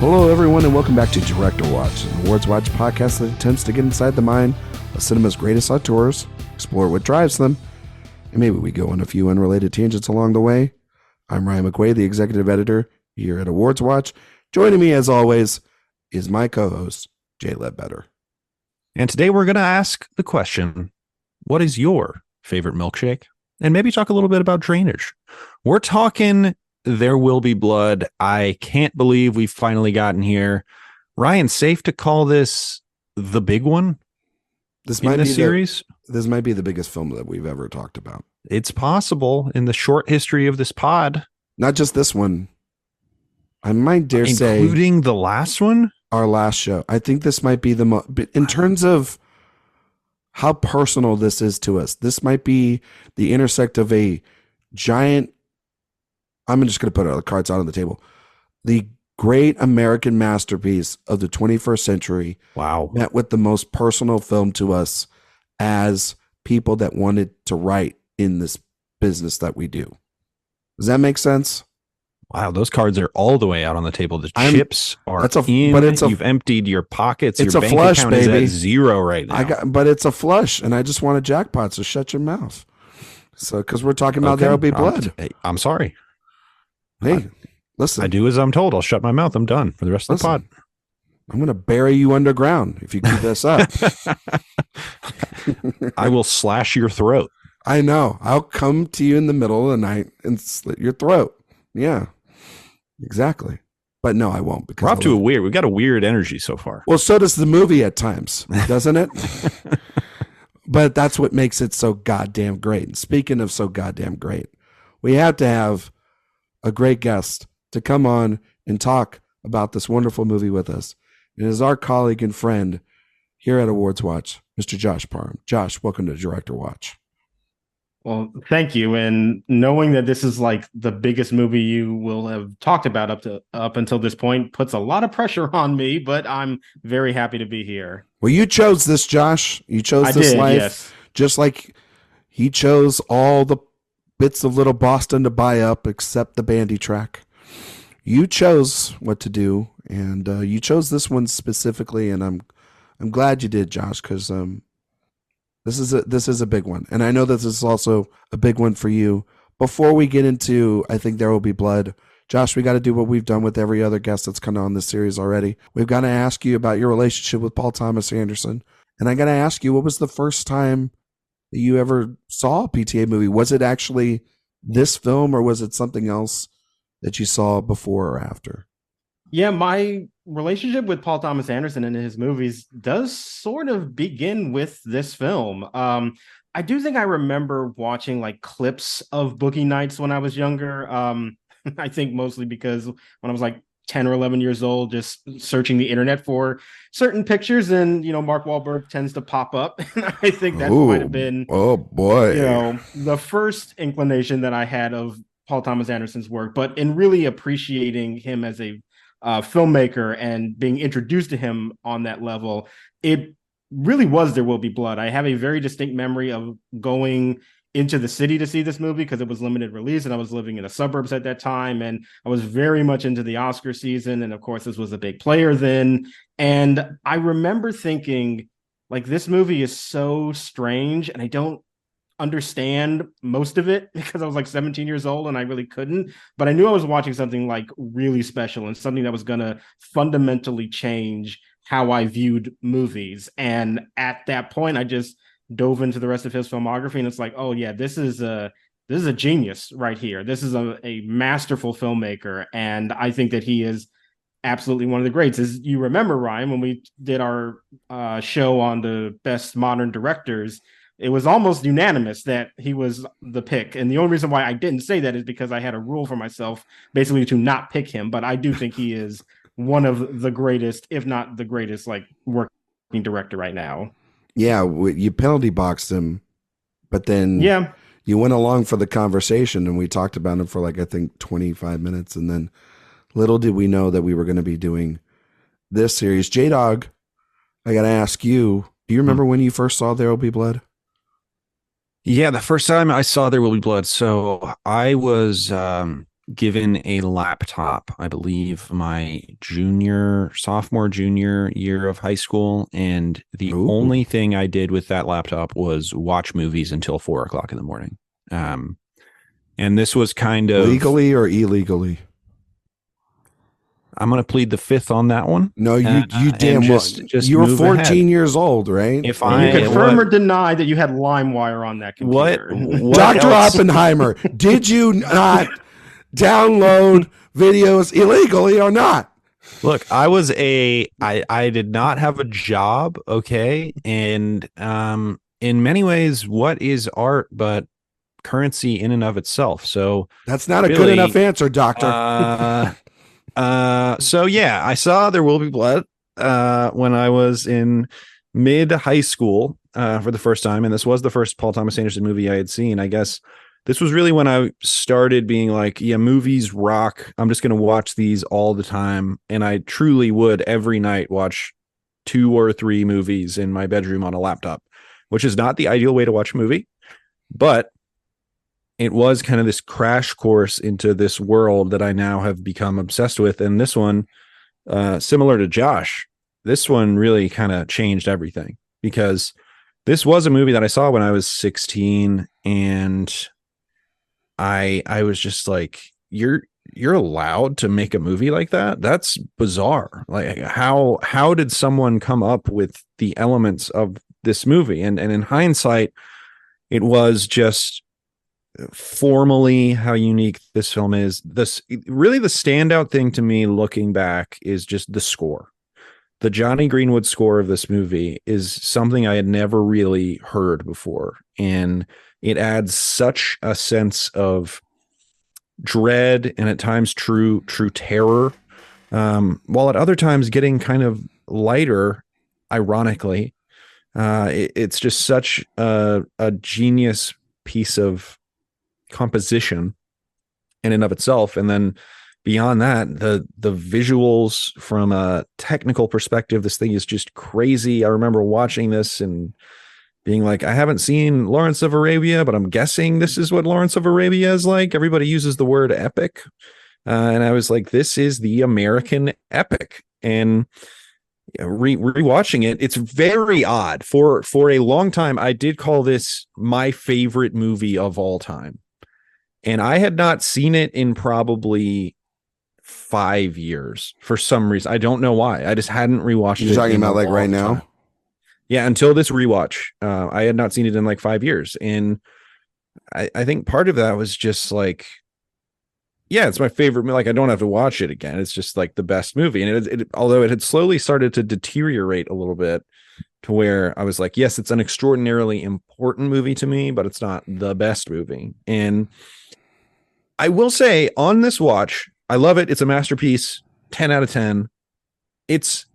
Hello, everyone, and welcome back to Director Watch, an AwardsWatch podcast that attempts to get inside the mind of cinema's greatest auteurs, explore what drives them, and maybe we go on a few unrelated tangents along the way. I'm Ryan McQuade, the executive editor here at AwardsWatch. Joining me, as always, is my co-host, Jay Ledbetter. And today we're going to ask the question, what is your favorite milkshake? And maybe talk a little bit about drainage. We're talking There Will Be Blood. I can't believe we've finally gotten here. Ryan, safe to call this the big one in the series? This might be the biggest film that we've ever talked about. It's possible in the short history of this pod. Not just this one. I might dare say... Including the last one? Our last show. I think this might be the most... In terms of how personal this is to us, this might be the intersect of a giant... I'm just going to put the cards out on the table. The great American masterpiece of the 21st century. Wow. Met with the most personal film to us as people that wanted to write in this business that we do. Does that make sense? Wow, those cards are all the way out on the table. The chips are in. But you've emptied your pockets. It's your a bank flush, account baby. is at zero right now. But it's a flush, and I just want a jackpot, so shut your mouth. So, because we're talking about There'll Be Blood. I'm sorry. Hey, listen. I do as I'm told. I'll shut my mouth. I'm done for the rest of the pod. I'm going to bury you underground if you keep this up. I will slash your throat. I know. I'll come to you in the middle of the night and slit your throat. Yeah, exactly. But no, I won't. Because we're off to we've got a weird energy so far. Well, so does the movie at times, doesn't it? But that's what makes it so goddamn great. And speaking of so goddamn great, we have to have a great guest to come on and talk about this wonderful movie with us. It is our colleague and friend here at AwardsWatch, Mr. Josh Parham. Josh, welcome to Director Watch. Well, thank you. And knowing that this is like the biggest movie you will have talked about up until this point puts a lot of pressure on me, but I'm very happy to be here. Well, you chose this, Josh. You chose this life, yes. Just like he chose all the bits of Little Boston to buy up, except the bandy track. You chose what to do, and you chose this one specifically, and I'm glad you did, Josh, because this is a big one, and I know that this is also a big one for you. Before we get into, I think There Will Be Blood, Josh, we got to do what we've done with every other guest that's come on this series already. We've got to ask you about your relationship with Paul Thomas Anderson, and I got to ask you, what was the first time that you ever saw a PTA movie? Was it actually this film, or was it something else that you saw before or after? Yeah, my relationship with Paul Thomas Anderson and his movies does sort of begin with this film. I do think I remember watching like clips of Boogie Nights when I was younger. I think mostly because when I was like 10 or 11 years old, just searching the internet for certain pictures, and Mark Wahlberg tends to pop up. And I think that might have been, oh boy, the first inclination that I had of Paul Thomas Anderson's work. But in really appreciating him as a filmmaker and being introduced to him on that level, it really was There Will Be Blood. I have a very distinct memory of going into the city to see this movie because it was limited release, and I was living in the suburbs at that time, and I was very much into the Oscar season, and of course this was a big player then. And I remember thinking, like, this movie is so strange, and I don't understand most of it because I was like 17 years old and I really couldn't, but I knew I was watching something like really special and something that was going to fundamentally change how I viewed movies. And at that point, I just dove into the rest of his filmography, and it's like, oh yeah, this is a genius right here. This is a masterful filmmaker, and I think that he is absolutely one of the greats. As you remember, Ryan, when we did our show on the best modern directors, it was almost unanimous that he was the pick. And the only reason why I didn't say that is because I had a rule for myself basically to not pick him. But I do think he is one of the greatest, if not the greatest, like, working director right now. Yeah, you penalty boxed him, but then you went along for the conversation, and we talked about him for like, I think 25 minutes. And then little did we know that we were going to be doing this series. J-Dog, I got to ask you, do you remember when you first saw There Will Be Blood? Yeah, the first time I saw There Will Be Blood. So I was given a laptop, I believe my sophomore, junior year of high school. And the only thing I did with that laptop was watch movies until 4:00 in the morning. And this was kind of legally or illegally. I'm going to plead the fifth on that one. No, you damn well. You were 14 years old, right? If you confirm or deny that you had LimeWire on that computer. What Dr. Oppenheimer, did you not download videos illegally or not? Look, I did not have a job, okay? And in many ways, what is art but currency in and of itself? So that's not really a good enough answer, doctor. So yeah, I saw There Will Be Blood when I was in mid high school for the first time, and this was the first Paul Thomas Anderson movie I had seen. I guess this was really when I started being like, yeah, movies rock. I'm just going to watch these all the time, and I truly would every night watch 2 or 3 movies in my bedroom on a laptop, which is not the ideal way to watch a movie, but it was kind of this crash course into this world that I now have become obsessed with. And this one, similar to Josh, this one really kind of changed everything, because this was a movie that I saw when I was 16, and I was just like, you're allowed to make a movie like that? That's bizarre. Like how did someone come up with the elements of this movie? And in hindsight, it was just formally how unique this film is. This really, the standout thing to me looking back is just the score. The Johnny Greenwood score of this movie is something I had never really heard before, and it adds such a sense of dread and at times true terror, while at other times getting kind of lighter, ironically. It's just such a genius piece of composition in and of itself. And then beyond that, the visuals from a technical perspective, this thing is just crazy. I remember watching this and being like, I haven't seen Lawrence of Arabia, but I'm guessing this is what Lawrence of Arabia is like. Everybody uses the word epic. And I was like, this is the American epic. And rewatching it, it's very odd. For a long time, I did call this my favorite movie of all time. And I had not seen it in probably 5 years for some reason. I don't know why. I just hadn't rewatched it. You're talking about like right now? Yeah, until this rewatch. I had not seen it in like 5 years. And I think part of that was just like, yeah, it's my favorite. Like, I don't have to watch it again. It's just like the best movie. And it although it had slowly started to deteriorate a little bit, to where I was like, yes, it's an extraordinarily important movie to me, but it's not the best movie. And I will say on this watch, I love it. It's a masterpiece, 10 out of 10. It's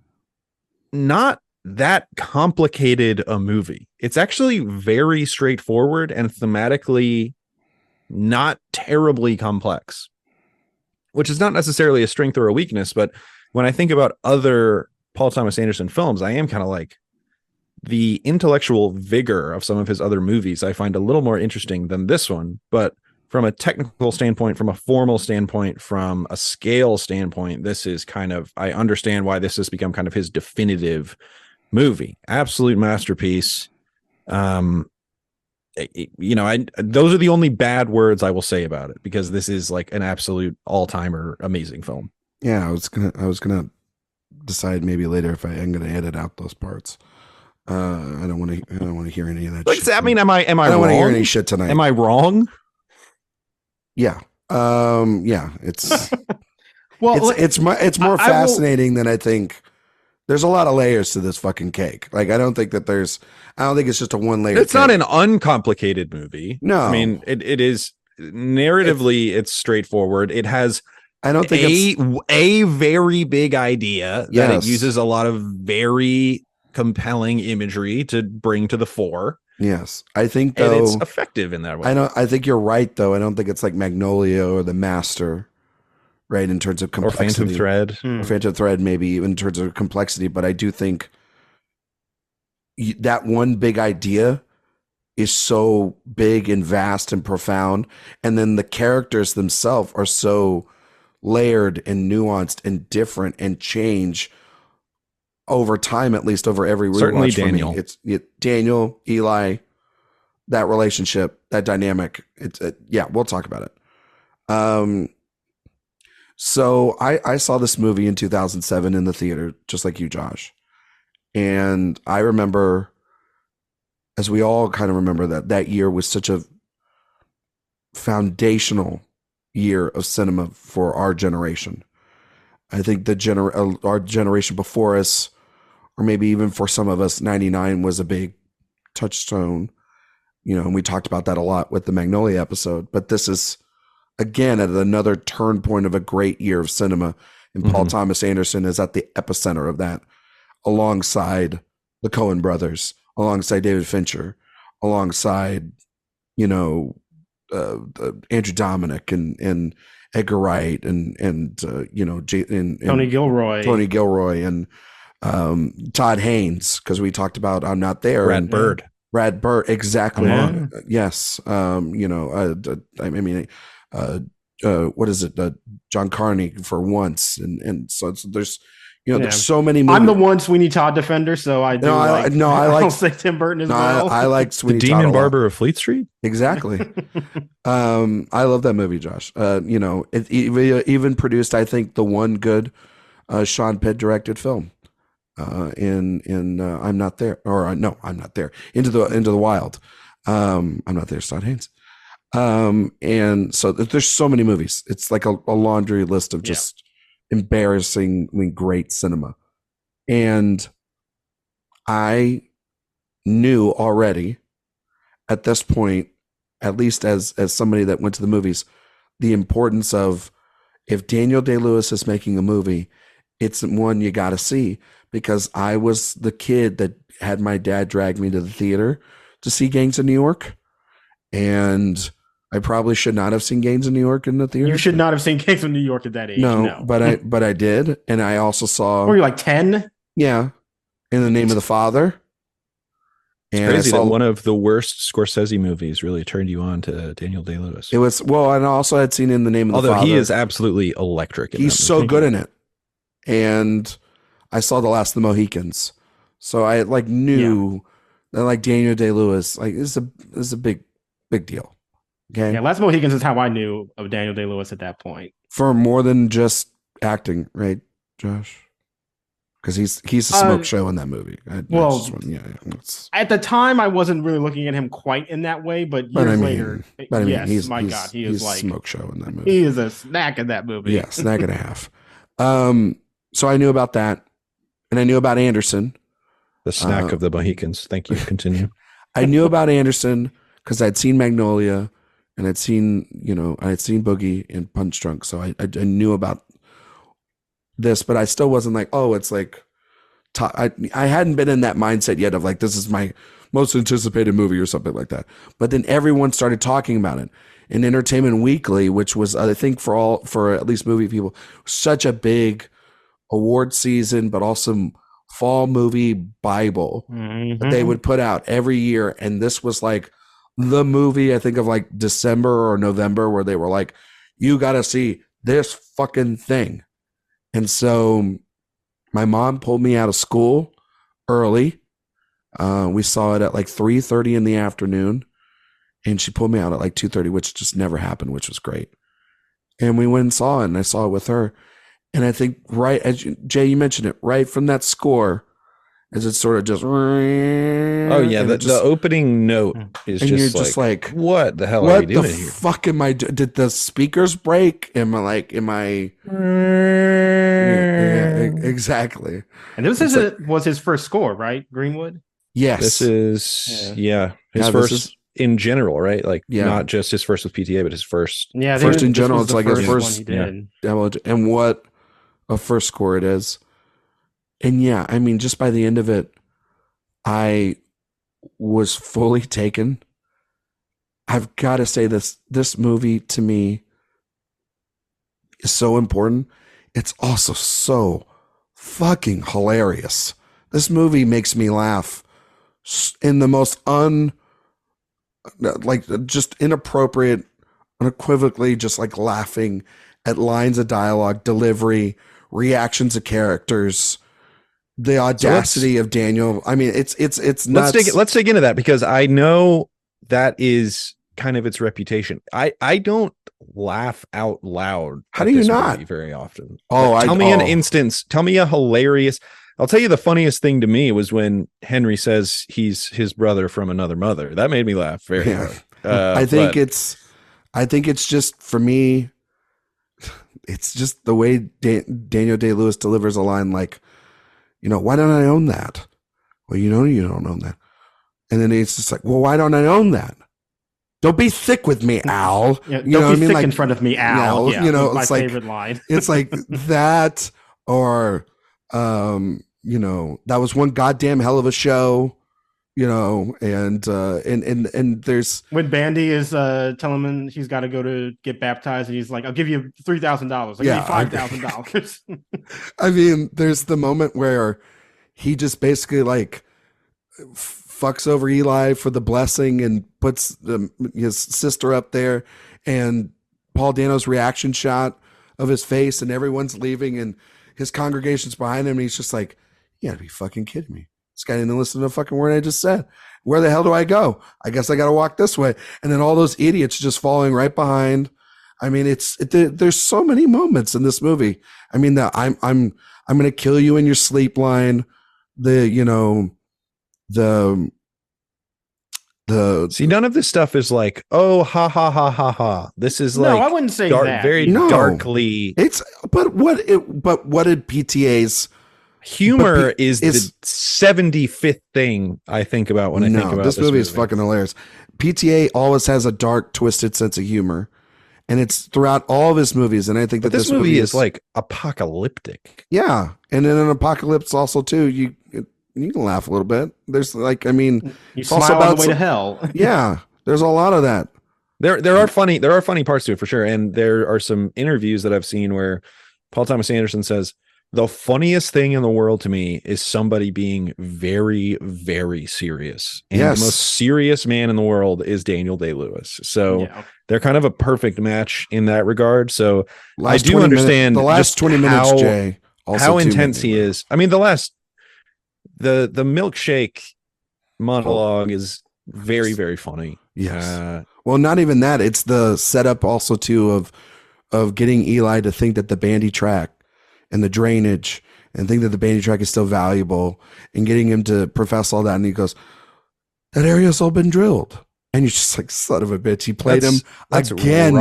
not that complicated a movie. It's actually very straightforward and thematically not terribly complex, which is not necessarily a strength or a weakness. But when I think about other Paul Thomas Anderson films, I am kind of like, the intellectual vigor of some of his other movies I find a little more interesting than this one. But from a technical standpoint, from a formal standpoint, from a scale standpoint, this is kind of, I understand why this has become kind of his definitive movie. Absolute masterpiece. Those are the only bad words I will say about it, because this is like an absolute all-timer amazing film. Yeah, I was gonna decide maybe later if I'm gonna edit out those parts. I don't want to hear any of that. Like, shit. I mean, am I I don't wrong? want to hear any shit tonight. Am I wrong? Yeah. Yeah. It's well, it's more fascinating than I think. There's a lot of layers to this fucking cake. Like, I don't think it's just a one layer. It's not an uncomplicated movie. No, I mean, it is narratively, it's straightforward. It has, I don't think a very big idea that it uses a lot of very compelling imagery to bring to the fore. Yes, I think though, and it's effective in that way. I think you're right though. I don't think it's like Magnolia or The Master, right? In terms of complexity, or Phantom Thread, or Phantom Thread, maybe even in terms of complexity. But I do think that one big idea is so big and vast and profound, and then the characters themselves are so layered and nuanced and different and change over time, at least over every rewatch. Certainly for Daniel. me. It's Daniel, Eli, that relationship, that dynamic. Yeah, we'll talk about it. So I saw this movie in 2007 in the theater, just like you, Josh. And I remember, as we all kind of remember, that year was such a foundational year of cinema for our generation. I think our generation before us, or maybe even for some of us, 99 was a big touchstone, and we talked about that a lot with the Magnolia episode. But this is, again, at another turn point of a great year of cinema. And Paul Thomas Anderson is at the epicenter of that, alongside the Coen brothers, alongside David Fincher, alongside, Andrew Dominic and Edgar Wright and Tony Gilroy and Todd Haynes, because we talked about I'm Not There. Brad Bird, exactly. Yes. What is it? John Carney for Once, and so there's there's so many movies. I'm the one Sweeney Todd defender, so I do. I like Tim Burton as well. I like Sweeney the Todd. Demon Barber of Fleet Street. Exactly. I love that movie, Josh. It even produced, I think, the one good Sean Penn directed film. In I'm Not There, or no, I'm Not There. Into the Wild. I'm Not There, Todd Haynes. And so there's so many movies. It's like a laundry list of just embarrassingly great cinema. And I knew already at this point, at least as somebody that went to the movies, the importance of, if Daniel Day-Lewis is making a movie, it's one you got to see, because I was the kid that had my dad drag me to the theater to see Gangs of New York. And I probably should not have seen Gangs of New York in the theater. You should not have seen Gangs of New York at that age. No. But I did. And I also saw... Were you like 10? Yeah. In the Name of the Father. It's crazy that one of the worst Scorsese movies really turned you on to Daniel Day-Lewis. It was, and I also had seen In the Name of the Father. Although he is absolutely electric. He's so good in it. And I saw The Last of the Mohicans. So I knew that Daniel Day-Lewis, this is a big deal. Okay. Yeah, Last Mohicans is how I knew of Daniel Day-Lewis at that point. For more than just acting, right, Josh? Because he's a smoke show in that movie. At the time, I wasn't really looking at him quite in that way, but years later, he is like smoke show in that movie. He is a snack in that movie. Yeah, snack and a half. So I knew about that, and I knew about Anderson, the snack of the Mohicans. Thank you. Continue. I knew about Anderson because I'd seen Magnolia, and I'd seen Boogie and Punch Drunk, so I knew about this, but I still wasn't like, oh, it's like, I hadn't been in that mindset yet of like, this is my most anticipated movie or something like that. But then everyone started talking about it. And Entertainment Weekly, which was, I think, for at least movie people, such a big award season, but also fall movie Bible that they would put out every year. And this was like the movie, I think, of like December or November, where they were like, you got to see this fucking thing. And so my mom pulled me out of school early. We saw it at like 3:30 in the afternoon, and she pulled me out at like 2:30, which just never happened, which was great. And we went and saw it, and I saw it with her. And I think right as Jay, you mentioned it, right from that score, as it sort of just, oh yeah, the opening note is just like, what the hell are you doing here? What the fuck am I doing? Did the speakers break? Am I exactly. And this was his first score, right? Greenwood. Yes, this is his first in general, right? Like not just his first with PTA, but his first. Yeah, first in general. It's like his first one he did. And what a first score it is. And yeah, I mean, just by the end of it, I was fully taken. I've got to say this movie to me is so important. It's also so fucking hilarious. This movie makes me laugh in the most like just inappropriate, unequivocally just like laughing at lines of dialogue, delivery, reactions of characters, the audacity of Daniel. I mean, it's nuts. Let's dig into that, because I know that is kind of its reputation. I don't laugh out loud. How do you not? Very often. Oh, an instance. Tell me a hilarious. I'll tell you the funniest thing to me was when Henry says he's his brother from another mother. That made me laugh very hard. I think it's just, for me, it's just the way Daniel Day-Lewis delivers a line like, why don't I own that? Well, you don't own that. And then it's just like, well, why don't I own that? Don't be thick with me, Al. Yeah, don't be thick in front of me, Al. Yeah, my it's favorite line. It's like that, or that was one goddamn hell of a show, and there's when Bandy is telling him he's got to go to get baptized, and he's like, I'll give you $3,000. I'll give you $5,000. I mean, there's the moment where he just basically like fucks over Eli for the blessing and puts his sister up there, and Paul Dano's reaction shot of his face, and everyone's leaving and his congregation's behind him, and he's just like, you gotta be fucking kidding me. This guy didn't listen to a fucking word I just said. Where the hell do I go? I guess I gotta walk this way. And then all those idiots just following right behind. I mean, there's so many moments in this movie. I mean, I'm gonna kill you in your sleep line. See, none of this stuff is like, oh, ha ha ha ha ha. This is like, no, I wouldn't say that. Very darkly. But what did PTA's humor is the 75th thing I think about when I think about this movie. Is fucking hilarious. PTA always has a dark, twisted sense of humor, and it's throughout all of his movies. And I think that this movie is like apocalyptic. Yeah, and in an apocalypse also too, you can laugh a little bit. There's like, I mean, you smile on the way to hell. Yeah, there's a lot of that. There are funny parts to it for sure, and there are some interviews that I've seen where Paul Thomas Anderson says, the funniest thing in the world to me is somebody being very, very serious. And the most serious man in the world is Daniel Day-Lewis. So they're kind of a perfect match in that regard. So I do understand the last 20 minutes, Jay, how intense he is. I mean, the milkshake monologue is very, very funny. Yes. Well, not even that. It's the setup also too of getting Eli to think that the bandy track and the drainage, and think that the bandy track is still valuable, and getting him to profess all that. And he goes, that area's all been drilled. And you're just like, son of a bitch. He played him again.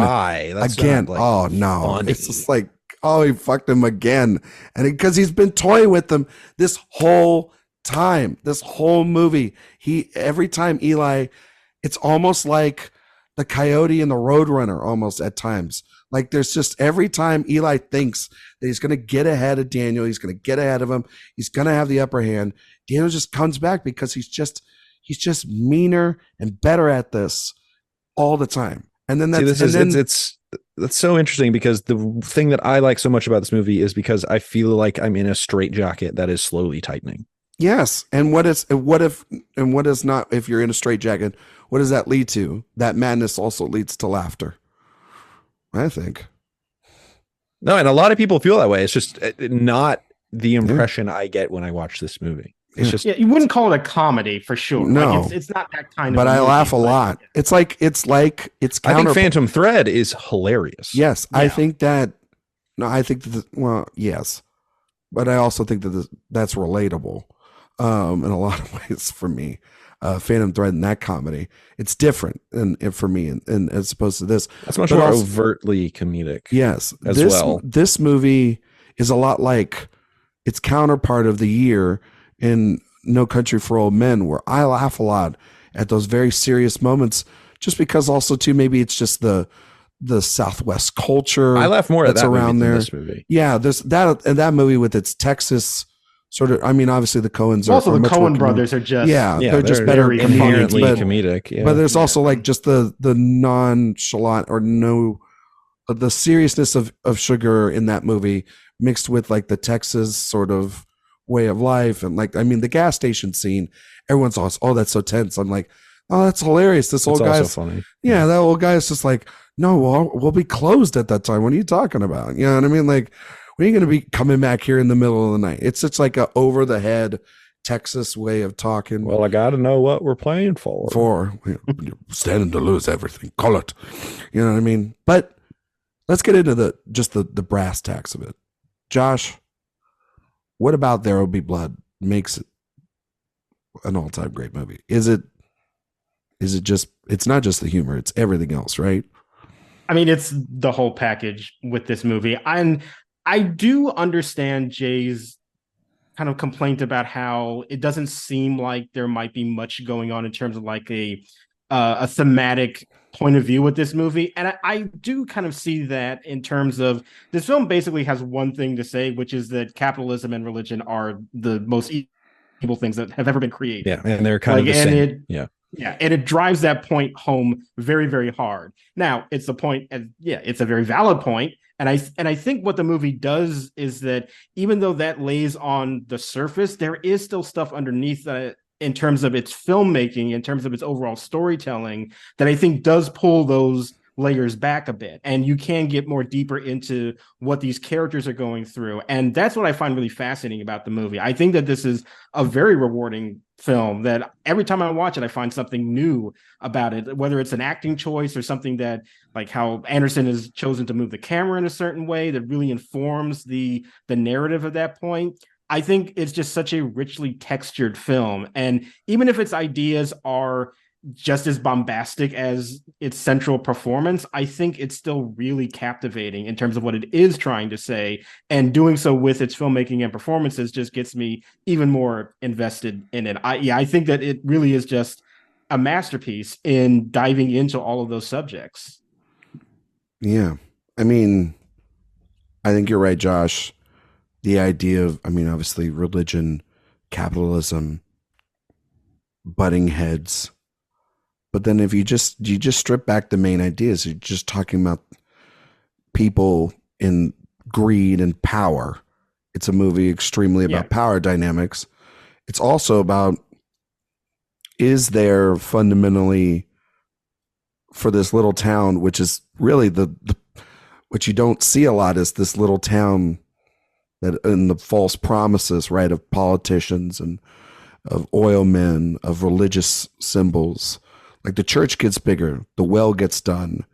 Again. Oh no. Funny. It's just like, oh, he fucked him again. And because he's been toying with them this whole time, this whole movie, every time Eli, it's almost like the coyote and the roadrunner almost at times. Like there's just, every time Eli thinks that he's going to get ahead of Daniel, he's going to get ahead of him, he's going to have the upper hand, Daniel just comes back because he's just meaner and better at this all the time. And then that's so interesting, because the thing that I like so much about this movie is because I feel like I'm in a straitjacket that is slowly tightening. Yes. And what is not, if you're in a straitjacket, what does that lead to? That madness also leads to laughter, I think. No, and a lot of people feel that way. It's just not the impression I get when I watch this movie. It's just, you wouldn't call it a comedy for sure. No, like it's not that kind of. But I laugh a lot. It's I think Phantom Thread is hilarious. Yes, yeah. I think that. Yes, but I also think that that's relatable in a lot of ways for me. Phantom Thread and that comedy, it's different and for me, and as opposed to this, that's much more overtly comedic. Yes, this movie is a lot like its counterpart of The Year in No Country for Old Men, where I laugh a lot at those very serious moments, just because also too maybe it's just the Southwest culture. I laugh more at that around movie there. Than this movie. Yeah, there's that movie with its Texas sort of. I mean, obviously the Coens also the Coen brothers are just they're just better inherently comedic. Yeah. But there's also like just the nonchalant or the seriousness of sugar in that movie mixed with like the Texas sort of way of life. And like, I mean, the gas station scene, everyone's always, oh, that's so tense. I'm like, Oh, that's hilarious. This old It's also guy's funny. yeah, that old guy is just like, no, we'll be closed at that time. What are you talking about? You know what I mean? Like, we ain't gonna be coming back here in the middle of the night. It's just like a over the head Texas way of talking. Well, I got to know what we're playing for. You're standing to lose everything. Call it. You know what I mean? But let's get into the brass tacks of it. Josh, what about There Will Be Blood makes it an all-time great movie? Is it just, it's not just the humor, it's everything else, right? I mean, it's the whole package with this movie. I do understand Jay's kind of complaint about how it doesn't seem like there might be much going on in terms of like a thematic point of view with this movie. And I do kind of see that in terms of this film basically has one thing to say, which is that capitalism and religion are the most evil things that have ever been created. Yeah, and they're kind of the same. Yeah, and it drives that point home very, very hard. Now, it's the point, and yeah, it's a very valid point. And I think what the movie does is that even though that lays on the surface, there is still stuff underneath that in terms of its filmmaking, in terms of its overall storytelling, that I think does pull those layers back a bit. And you can get more deeper into what these characters are going through. And that's what I find really fascinating about the movie. I think that this is a very rewarding film that every time I watch it, I find something new about it, whether it's an acting choice or something that, like how Anderson has chosen to move the camera in a certain way that really informs the narrative at that point. I think it's just such a richly textured film. And even if its ideas are just as bombastic as its central performance, I think it's still really captivating in terms of what it is trying to say, and doing so with its filmmaking and performances just gets me even more invested in it. I think that it really is just a masterpiece in diving into all of those subjects. Yeah. I mean, I think you're right, Josh. The idea of, I mean, obviously religion, capitalism, butting heads. But then if you just strip back the main ideas, you're just talking about people in greed and power. It's a movie extremely about power dynamics. It's also about, is there fundamentally for this little town, which is really the what you don't see a lot is this little town that in the false promises, right, of politicians and of oil men, of religious symbols. Like the church gets bigger, the well gets done,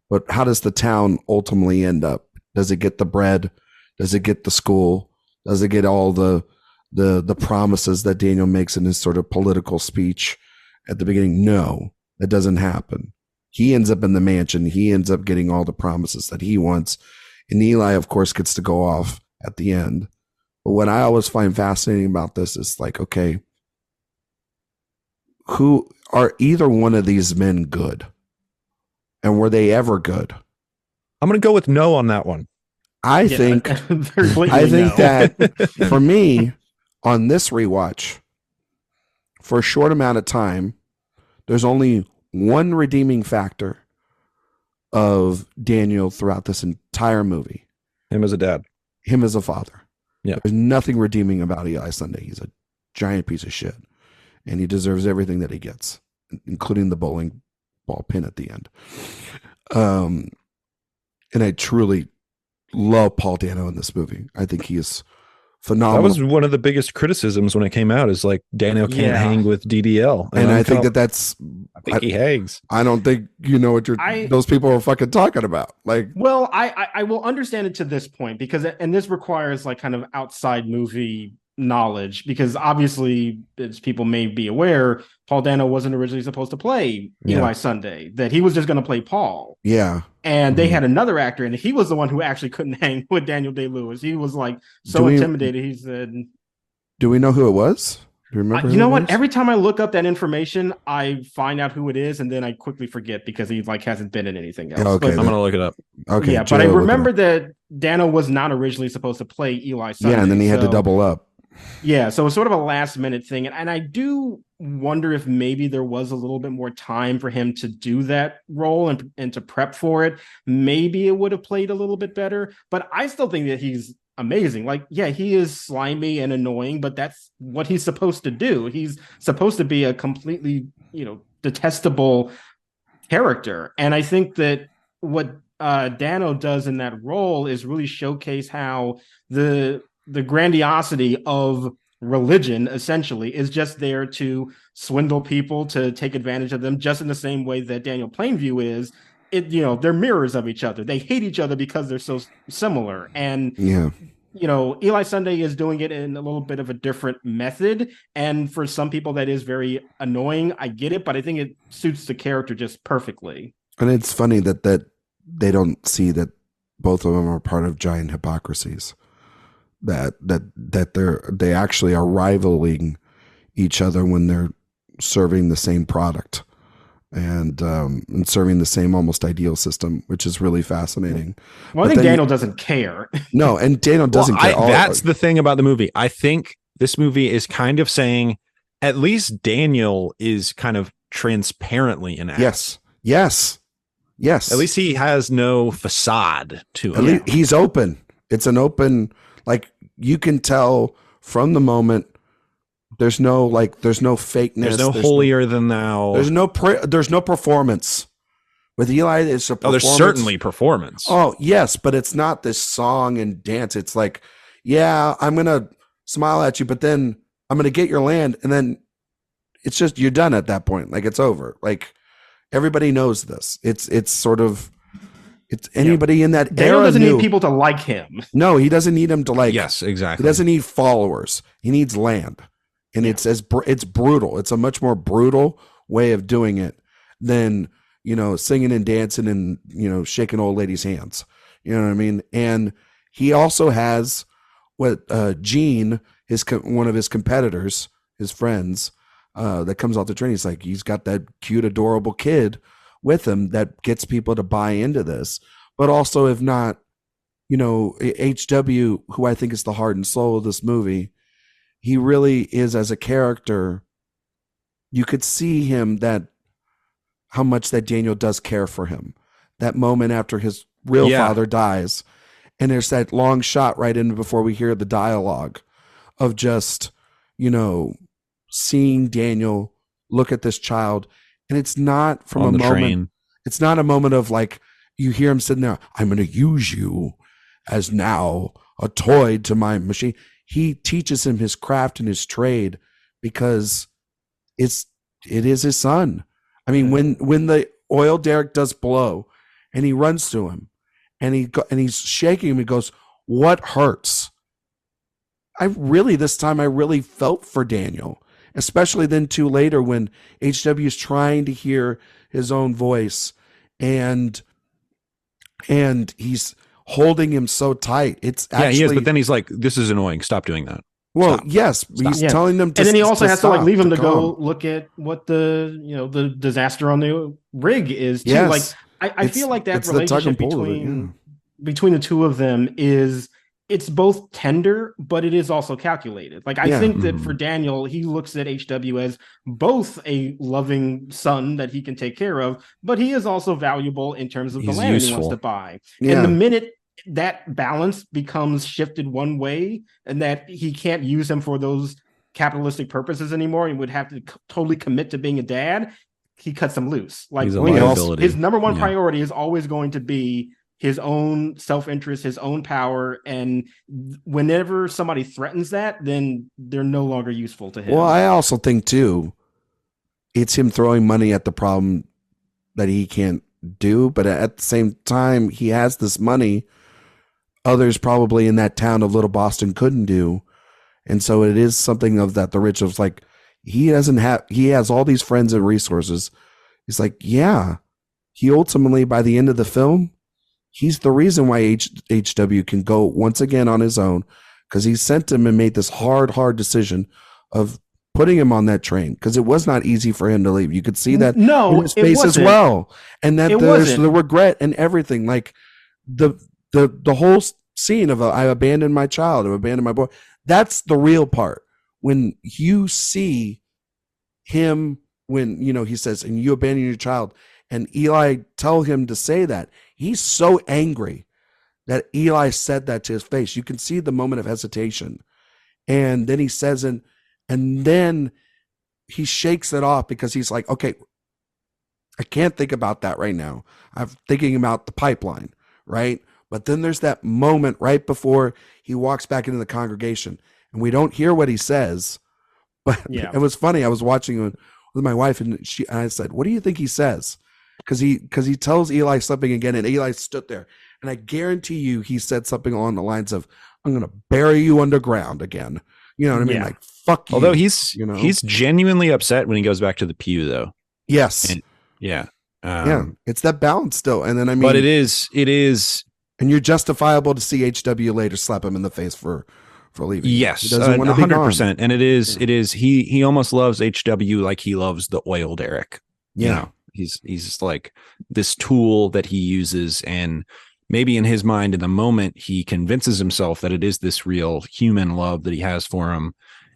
but how does the town ultimately end up? Does it get the bread? Does it get the school? Does it get all the promises that Daniel makes in his sort of political speech at the beginning? No, that doesn't happen. He ends up in the mansion. He ends up getting all the promises that he wants. And Eli, of course, gets to go off at the end. But what I always find fascinating about this is like, okay, who are either one of these men good? And were they ever good? I'm going to go with no on that one. I think that for me, on this rewatch, for a short amount of time, there's only one redeeming factor of Daniel throughout this entire movie. Him as a dad. Him as a father. Yeah. There's nothing redeeming about Eli Sunday. He's a giant piece of shit. And he deserves everything that he gets, including the bowling ball pin at the end. And I truly love Paul Dano in this movie. I think he is phenomenal. That was one of the biggest criticisms when it came out, is like Dano can't hang with DDL. And I think that's I think he hangs. I don't think you know what those people are fucking talking about. Like, well, I will understand it to this point, because, and this requires like kind of outside movie knowledge, because obviously, as people may be aware, Paul Dano wasn't originally supposed to play Eli Sunday, that he was just going to play Paul. Yeah. And they had another actor, and he was the one who actually couldn't hang with Daniel Day-Lewis. He was like so intimidated. He said, do we know who it was? Do you remember? You know what? Every time I look up that information, I find out who it is, and then I quickly forget because he like hasn't been in anything else. Okay, but, I'm gonna look it up. Okay, yeah, but I remember that Dano was not originally supposed to play Eli Sunday. Yeah, and then he had to double up. Yeah, so it's sort of a last minute thing, and I do wonder if maybe there was a little bit more time for him to do that role and to prep for it. Maybe it would have played a little bit better, but I still think that he's amazing. Like, yeah, he is slimy and annoying, but that's what he's supposed to do. He's supposed to be a completely, detestable character. And I think that what Dano does in that role is really showcase how the grandiosity of religion essentially is just there to swindle people, to take advantage of them, just in the same way that Daniel Plainview is. They're mirrors of each other. They hate each other because they're so similar. And Yeah. Eli Sunday is doing it in a little bit of a different method. And for some people, that is very annoying. I get it, but I think it suits the character just perfectly. And it's funny that they don't see that both of them are part of giant hypocrisies. That they actually are rivaling each other when they're serving the same product and serving the same almost ideal system, which is really fascinating. Well, I think Daniel doesn't care. No, and Daniel doesn't care. That's the thing about the movie. I think this movie is kind of saying at least Daniel is kind of transparently an ass. Yes. At least he has no facade to him. At least he's open. It's an open, like, you can tell from the moment. There's no fakeness. There's no holier than thou. There's no performance. With Eli, it's a performance. Oh, there's certainly performance. Oh, yes, but it's not this song and dance. It's like, yeah, I'm going to smile at you, but then I'm going to get your land. And then it's just, you're done at that point. Like, it's over. Like, everybody knows this. It's anybody in that Daniel era doesn't need people to like him. No, he doesn't need them to like. Yes, exactly. He doesn't need followers. He needs land. And it's brutal. It's a much more brutal way of doing it than, singing and dancing and, shaking old ladies' hands. You know what I mean? And he also has what Gene, one of his competitors, his friends, that comes out to train. He's like, he's got that cute, adorable kid with him that gets people to buy into this. But also, if not, HW, who I think is the heart and soul of this movie, he really is, as a character, you could see him how much that Daniel does care for him. That moment after his real father dies, and there's that long shot right in before we hear the dialogue of just, seeing Daniel look at this child, and it's not from a moment. Train. It's not a moment of like, you hear him sitting there, I'm going to use you as now a toy to my machine. He teaches him his craft and his trade because it is his son. I mean, when the oil derrick does blow, and he runs to him, and he's shaking him, he goes, "What hurts?" This time I really felt for Daniel, especially then too later when HW is trying to hear his own voice, and he's holding him so tight. It's actually, he is, but then he's like, "This is annoying. Stop doing that." Well, Stop. Yes, he's telling them to. And then he also has to leave him to go look at what the disaster on the rig is too. Yes. Like I feel like that relationship between the two of them it's both tender, but it is also calculated. Like, I think that for Daniel, he looks at HW as both a loving son that he can take care of, but he is also valuable in terms of the land he wants to buy. Yeah. And the minute that balance becomes shifted one way, and that he can't use him for those capitalistic purposes anymore, and would have to totally commit to being a dad, he cuts him loose. Like, his number one priority is always going to be his own self-interest, his own power, and whenever somebody threatens that, then they're no longer useful to him. Well, I also think too, it's him throwing money at the problem that he can't do, but at the same time, he has this money others probably in that town of Little Boston couldn't do, and so it is something of that. The rich of like, he has all these friends and resources. He's like, yeah, he ultimately, by the end of the film, he's the reason why HW can go once again on his own, because he sent him and made this hard decision of putting him on that train, because it was not easy for him to leave. You could see that in his face as well, and that there's the regret and everything. Like the whole scene of I abandoned my child, I abandoned my boy. That's the real part. When you see him, when he says, "And you abandon your child," and Eli tell him to say that, he's so angry that Eli said that to his face. You can see the moment of hesitation. And then he says, and then he shakes it off, because he's like, okay, I can't think about that right now. I'm thinking about the pipeline, right? But then there's that moment right before he walks back into the congregation, and we don't hear what he says. But Yeah. it was funny. I was watching with my wife, and I said, "What do you think he says?" Because he tells Eli something again, and Eli stood there, and I guarantee you, he said something along the lines of, "I'm going to bury you underground again." You know what I mean? Yeah. Like, fuck you. Although he's you know? he's genuinely upset when he goes back to the pew, though. Yes. And, yeah. Yeah. It's that balance still. And then, I mean, but it is, and you're justifiable to see HW later slap him in the face for leaving. yes, He doesn't want to be 100%. And it is, Yeah. he almost loves HW like he loves the oil derrick. Yeah. You know, he's like this tool that he uses, and maybe in his mind in the moment he convinces himself that it is this real human love that he has for him.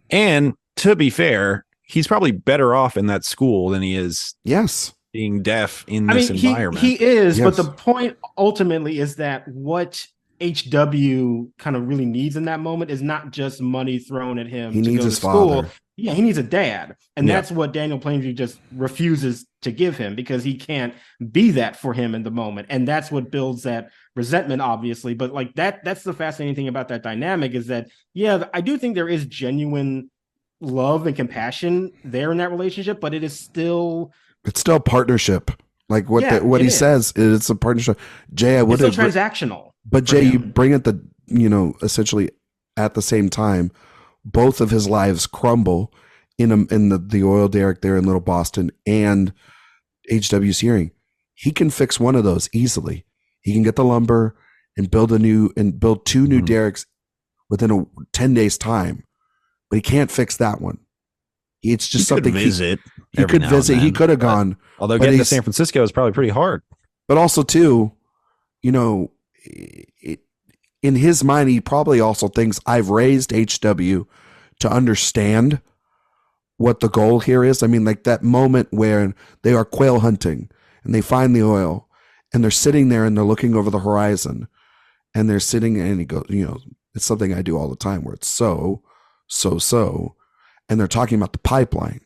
And to be fair, he's probably better off in that school than he is Yes. being deaf in this environment. He is, Yes. but the point ultimately is that what HW kind of really needs in that moment is not just money thrown at him. He to needs go his to school. father. Yeah, he needs a dad. And Yeah. that's what Daniel Plainview just refuses to give him, because he can't be that for him in the moment. And that's what builds that resentment, obviously. But like that's the fascinating thing about that dynamic, is that, yeah, I do think there is genuine love and compassion there in that relationship, but it's still partnership. Like what he says, it's a partnership. Jay, I would it's still have transactional. But Jay, you bring it essentially at the same time, both of his lives crumble in the oil derrick there in Little Boston and HW's hearing. He can fix one of those easily. He can get the lumber and build two new derricks within 10 days time, but he can't fix that one. It's just something he could visit. He could have gone. Although getting to San Francisco is probably pretty hard. But also too, in his mind, he probably also thinks I've raised HW to understand what the goal here is. I mean, like that moment where they are quail hunting and they find the oil and they're sitting there and they're looking over the horizon and they're sitting, and he goes, it's something I do all the time where it's so, and they're talking about the pipeline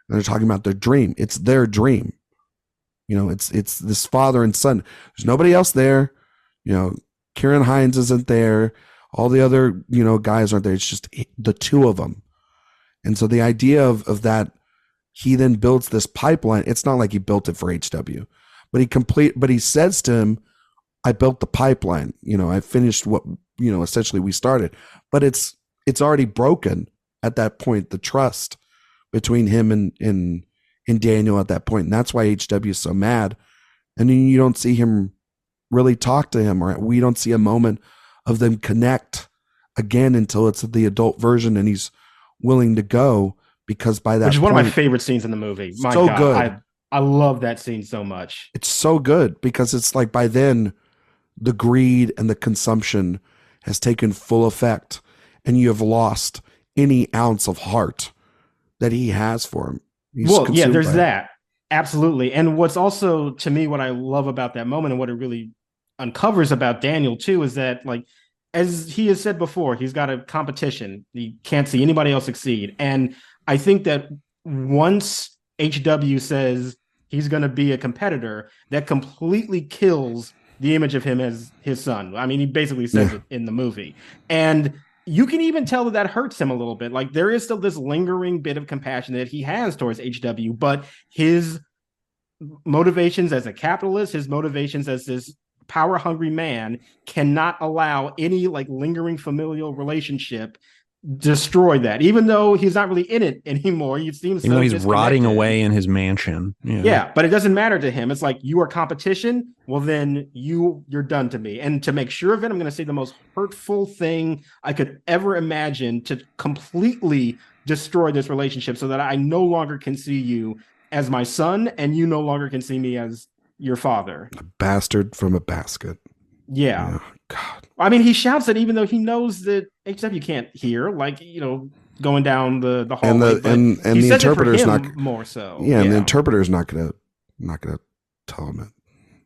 and they're talking about their dream. It's their dream. It's this father and son. There's nobody else there. Kieran Hines isn't there. All the other, guys aren't there. It's just the two of them. And so the idea of that, he then builds this pipeline. It's not like he built it for HW, but he says to him, I built the pipeline. I finished what, essentially we started, but it's already broken at that point, the trust between him and Daniel at that point. And that's why HW is so mad. And then you don't see him really talk to him, or we don't see a moment of them connect again until it's the adult version and he's willing to go, because by that which is point, one of my favorite scenes in the movie. My so God, good. I love that scene so much. It's so good because it's like by then the greed and the consumption has taken full effect and you have lost any ounce of heart that he has for him. There's that. Absolutely. And what's also, to me, what I love about that moment and what it really uncovers about Daniel too, is that, like, as he has said before, he's got a competition. He can't see anybody else succeed. And I think that once HW says he's going to be a competitor, that completely kills the image of him as his son. I mean, he basically says it in the movie. And you can even tell that hurts him a little bit. Like, there is still this lingering bit of compassion that he has towards HW, but his motivations as a capitalist, his motivations as this power-hungry man cannot allow any like lingering familial relationship destroy that, even though he's not really in it anymore. He seems even though he's rotting away in his mansion. Yeah, but it doesn't matter to him. It's like, you are competition. Well, then you're done to me. And to make sure of it, I'm going to say the most hurtful thing I could ever imagine to completely destroy this relationship, so that I no longer can see you as my son and you no longer can see me as your father. A bastard from a basket. Yeah. God. I mean, he shouts it even though he knows that HW can't hear, like, going down the hallway. And the interpreter's not more so. Yeah, and the interpreter's not gonna tell him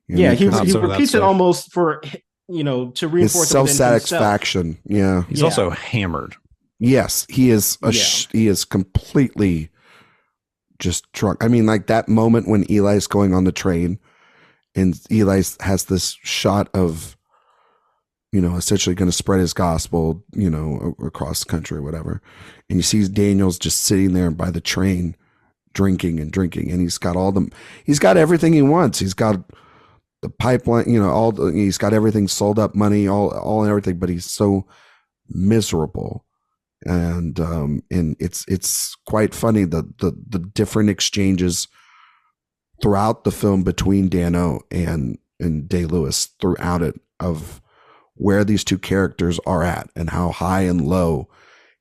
it. He repeats it almost for to reinforce his self-satisfaction. Yeah. He's also hammered. Yes, he is he is completely just drunk. I mean, like that moment when Eli's going on the train and Eli has this shot of, essentially going to spread his gospel, across the country or whatever. And you see Daniel's just sitting there by the train drinking. And he's got everything he wants. He's got the pipeline, he's got everything sold up, money, all and everything, but he's so miserable. And it's quite funny the different exchanges throughout the film between Dano and Day-Lewis throughout it, of where these two characters are at and how high and low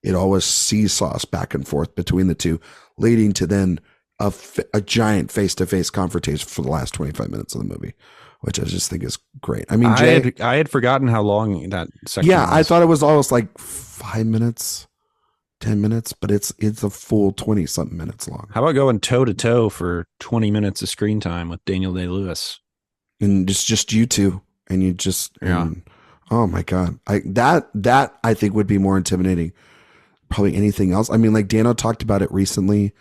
it always seesaws back and forth between the two, leading to then a giant face-to-face confrontation for the last 25 minutes of the movie, which I just think is great. I mean, Jay, I had forgotten how long that section was. I thought it was almost like 5 minutes, 10 minutes, but it's a full 20 something minutes long. How about going toe to toe for 20 minutes of screen time with Daniel Day-Lewis? And just you two, and you just, oh my God. That I think would be more intimidating. Probably anything else. I mean, like Dano talked about it recently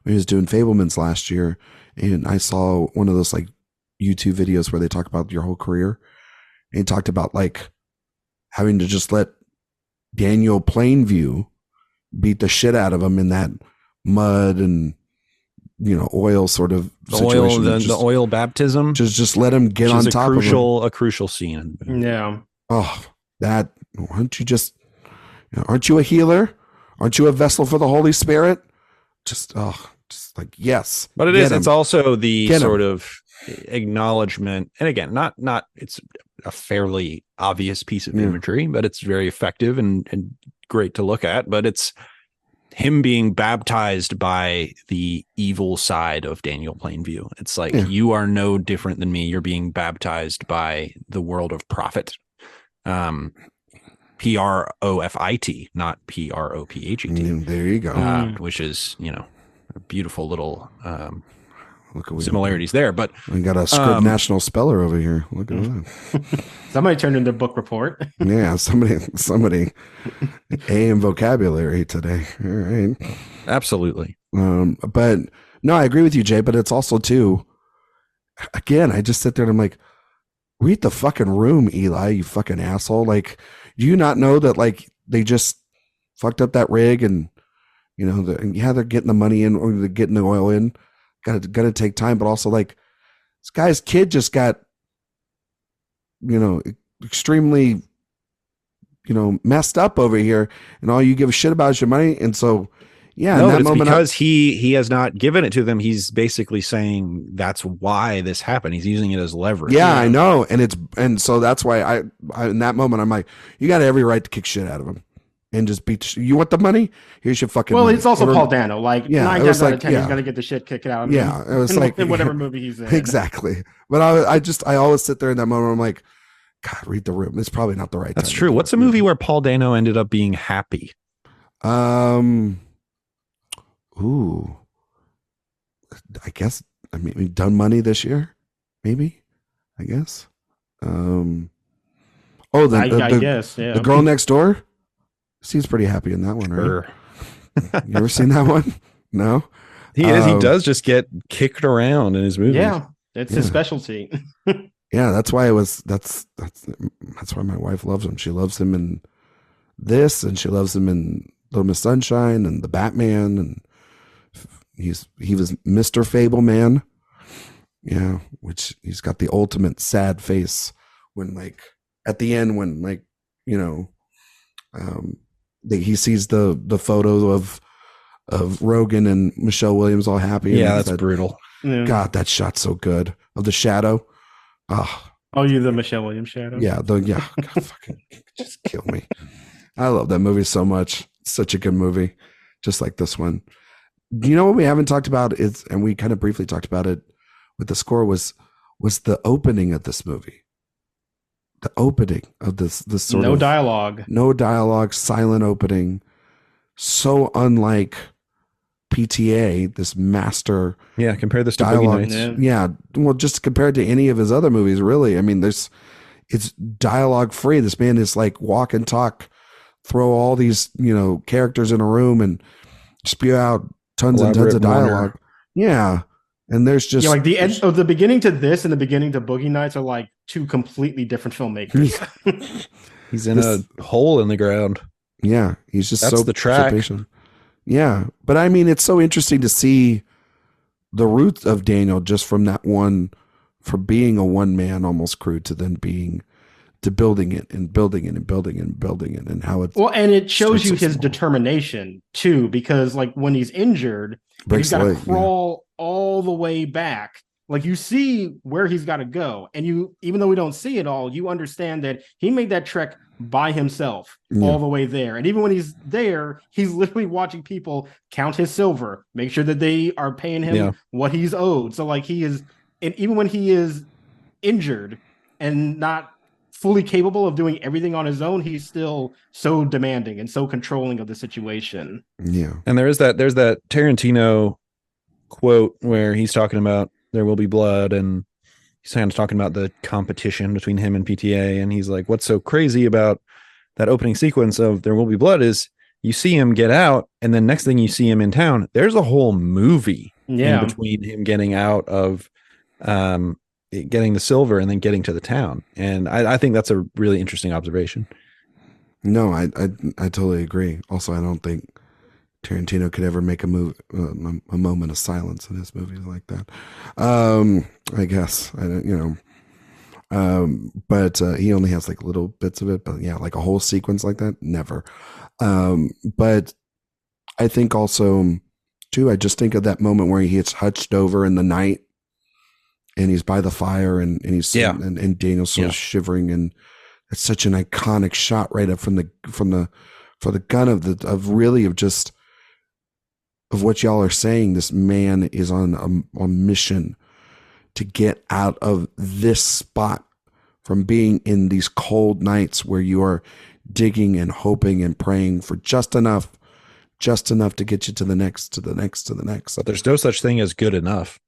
when he was doing Fablemans last year. And I saw one of those like YouTube videos where they talk about your whole career. And he talked about like having to just let Daniel Plainview beat the shit out of him in that mud and, oil sort of situation. The oil baptism. Just let him get on top of him. A crucial scene. Yeah. Oh, aren't you a healer? Aren't you a vessel for the Holy Spirit? Just like, yes. But it's also the sort of acknowledgement. And again, not it's a fairly obvious piece of imagery, but it's very effective and great to look at. But it's him being baptized by the evil side of Daniel Plainview. It's like, you are no different than me. You're being baptized by the world of profit. Profit, not Prophet. There you go. Which is, a beautiful little similarities there. But we got a Scrib National Speller over here. Look at that. Somebody turned in the book report. Yeah, somebody A in vocabulary today. All right. Absolutely. But no, I agree with you, Jay, but it's also too, again, I just sit there and I'm like, read the fucking room, Eli, you fucking asshole. Like, do you not know that like they just fucked up that rig and they're getting the money in or they're getting the oil in. Gotta take time, but also like this guy's kid just got extremely messed up over here, and all you give a shit about is your money. And so in that moment, because he has not given it to them. He's basically saying that's why this happened. He's using it as leverage. Yeah, I know, and so that's why I in that moment I'm like, you got every right to kick shit out of him. And just beat. You want the money? Here's your fucking. Well, money. It's also Paul Dano. Like 9 times out of 10, he's gonna get the shit kicked out of him. Yeah, it was like in whatever movie he's in. Exactly. But I always sit there in that moment. I'm like, God, read the room. It's probably not the right. That's time true. What's a movie where Paul Dano ended up being happy? Ooh. I guess. I mean, we've done Money this year. Maybe. I guess. I guess. Yeah. The Girl Next Door. Seems pretty happy in that one, right? You ever seen that one? No. He does just get kicked around in his movies. Yeah, it's his specialty. Yeah, that's why that's why my wife loves him. She loves him in this, and she loves him in Little Miss Sunshine and the Batman, and he was Mr. Fableman. Yeah, which he's got the ultimate sad face when like at the end when like he sees the photo of Rogan and Michelle Williams all happy. Yeah, that's brutal. Yeah. God, that shot's so good. Of the shadow. Oh, you the Michelle Williams shadow? Yeah, God, fucking just kill me. I love that movie so much. It's such a good movie. Just like this one. You know what we haven't talked about is, and we kind of briefly talked about it with the score, was the opening of this movie. The opening of this sort of no dialogue, silent opening, so unlike PTA, this master. Yeah, compare this to dialogue. Boogie Nights. Yeah, well, just compared to any of his other movies, really. I mean, it's dialogue free. This man is like walk and talk, throw all these characters in a room and spew out tons and tons of dialogue. Yeah. And there's just like the end of the beginning to this and the beginning to Boogie Nights are like two completely different filmmakers. He's in a hole in the ground. Yeah, he's just That's the track. so patient. Yeah, but I mean, it's so interesting to see the roots of Daniel just from that one, from being a one man almost crew to then being to building it and building it and building it and building it and how it's and it shows you his determination too, because like when he's injured, he's got to crawl all the way back. Like you see where he's got to go, and you, even though we don't see it all, you understand that he made that trek by himself all the way there. And even when he's there, he's literally watching people count his silver, make sure that they are paying him what he's owed. So like he is, and even when he is injured and not fully capable of doing everything on his own, he's still so demanding and so controlling of the situation. Yeah. And there's that Tarantino quote where he's talking about there will be blood, and he's kind of talking about the competition between him and PTA. And he's like, what's so crazy about that opening sequence of There Will Be Blood is you see him get out, and then next thing you see him in town, there's a whole movie in between him getting out of getting the silver and then getting to the town. And I think that's a really interesting observation. No, I totally agree. Also, I don't think Tarantino could ever make a moment of silence in his movies like that. I guess I don't, but he only has like little bits of it. But yeah, like a whole sequence like that, never. But I think also too, I just think of that moment where he gets hutched over in the night, and he's by the fire, and he's and Daniel's sort of shivering, and it's such an iconic shot right up from the gun of what y'all are saying. This man is on a mission to get out of this spot, from being in these cold nights where you are digging and hoping and praying for just enough to get you to the next. But there's no such thing as good enough.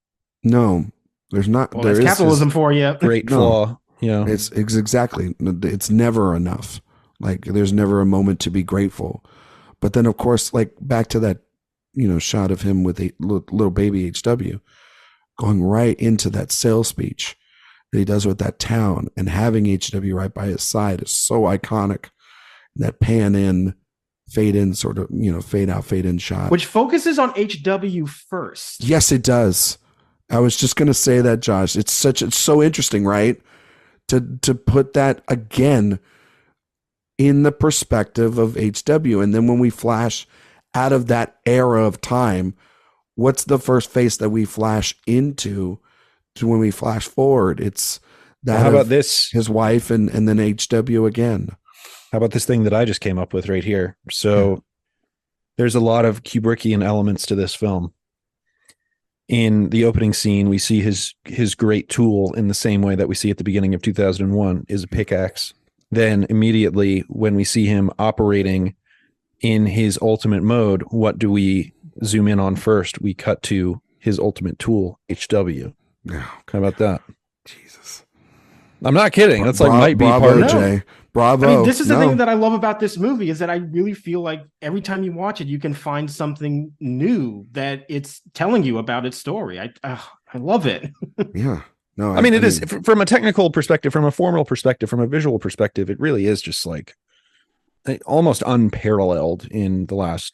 No, there's not. Well, there's capitalism for you. Great flaw. Yeah, it's exactly. It's never enough. Like there's never a moment to be grateful. But then, of course, like back to that, shot of him with a little baby HW going right into that sales speech that he does with that town, and having HW right by his side is so iconic. That pan in, fade in, sort of, fade out, fade in shot, which focuses on HW first. Yes, it does. I was just going to say that, Josh. It's so interesting, right? To put that again in the perspective of HW. And then when we flash out of that era of time, what's the first face that we flash into to when we flash forward? It's that. Well, how about this? His wife and then HW again. How about this thing that I just came up with right here? So there's a lot of Kubrickian elements to this film. In the opening scene, we see his great tool in the same way that we see at the beginning of 2001 is a pickaxe. Then immediately when we see him operating in his ultimate mode, what do we zoom in on first? We cut to his ultimate tool, HW. How about that? Jesus. I'm not kidding. That's might be part of Jay. Bravo. I mean, this is the thing that I love about this movie, is that I really feel like every time you watch it, you can find something new that it's telling you about its story. I love it. Yeah. No, I mean, it is from a technical perspective, from a formal perspective, from a visual perspective, it really is just like almost unparalleled in the last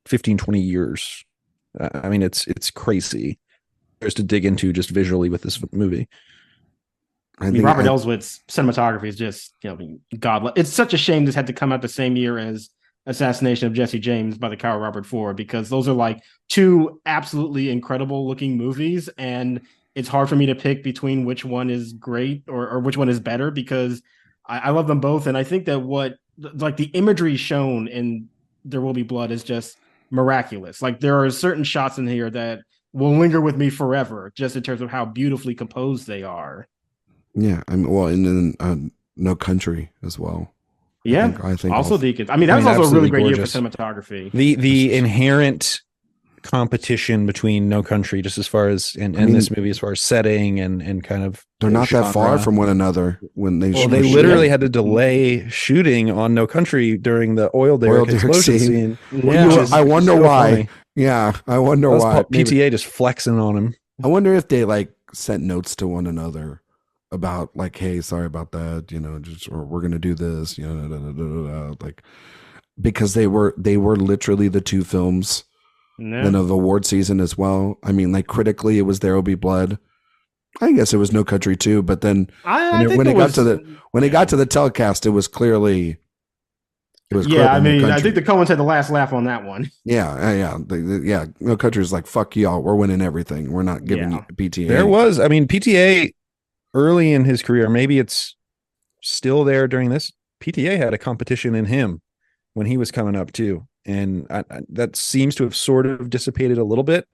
15, 20 years. I mean, it's crazy. There's to dig into just visually with this movie. I mean, Robert Elswit's cinematography is just, godlike. It's such a shame this had to come out the same year as Assassination of Jesse James by the coward Robert Ford, because those are like two absolutely incredible looking movies, and it's hard for me to pick between which one is great or which one is better, because I love them both. And I think that the imagery shown in There Will Be Blood is just miraculous. Like there are certain shots in here that will linger with me forever, just in terms of how beautifully composed they are. Yeah, and then No Country as well. Yeah, I think also Deacons. I mean, that was also a really great gorgeous year for cinematography. The inherent competition between No Country, just as far as and this movie, as far as setting and kind of they're not that far from one another when they. Well, they literally had to delay shooting on No Country during the oil derrick explosion scene. Yeah. I wonder why. Funny. Yeah, I wonder That's why. Maybe, PTA just flexing on him. I wonder if they like sent notes to one another about like, hey, sorry about that, just or we're gonna do this, like because they were literally the two films then of award season as well. I mean, like critically, it was There Will Be Blood. I guess it was No Country too, but then when it got to the telecast, it was clearly. I mean, I think the Coens had the last laugh on that one. Yeah. No Country is like, fuck y'all, we're winning everything. We're not giving you PTA. There was, I mean, PTA early in his career, maybe it's still there during this. PTA had a competition in him when he was coming up too, and that seems to have sort of dissipated a little bit.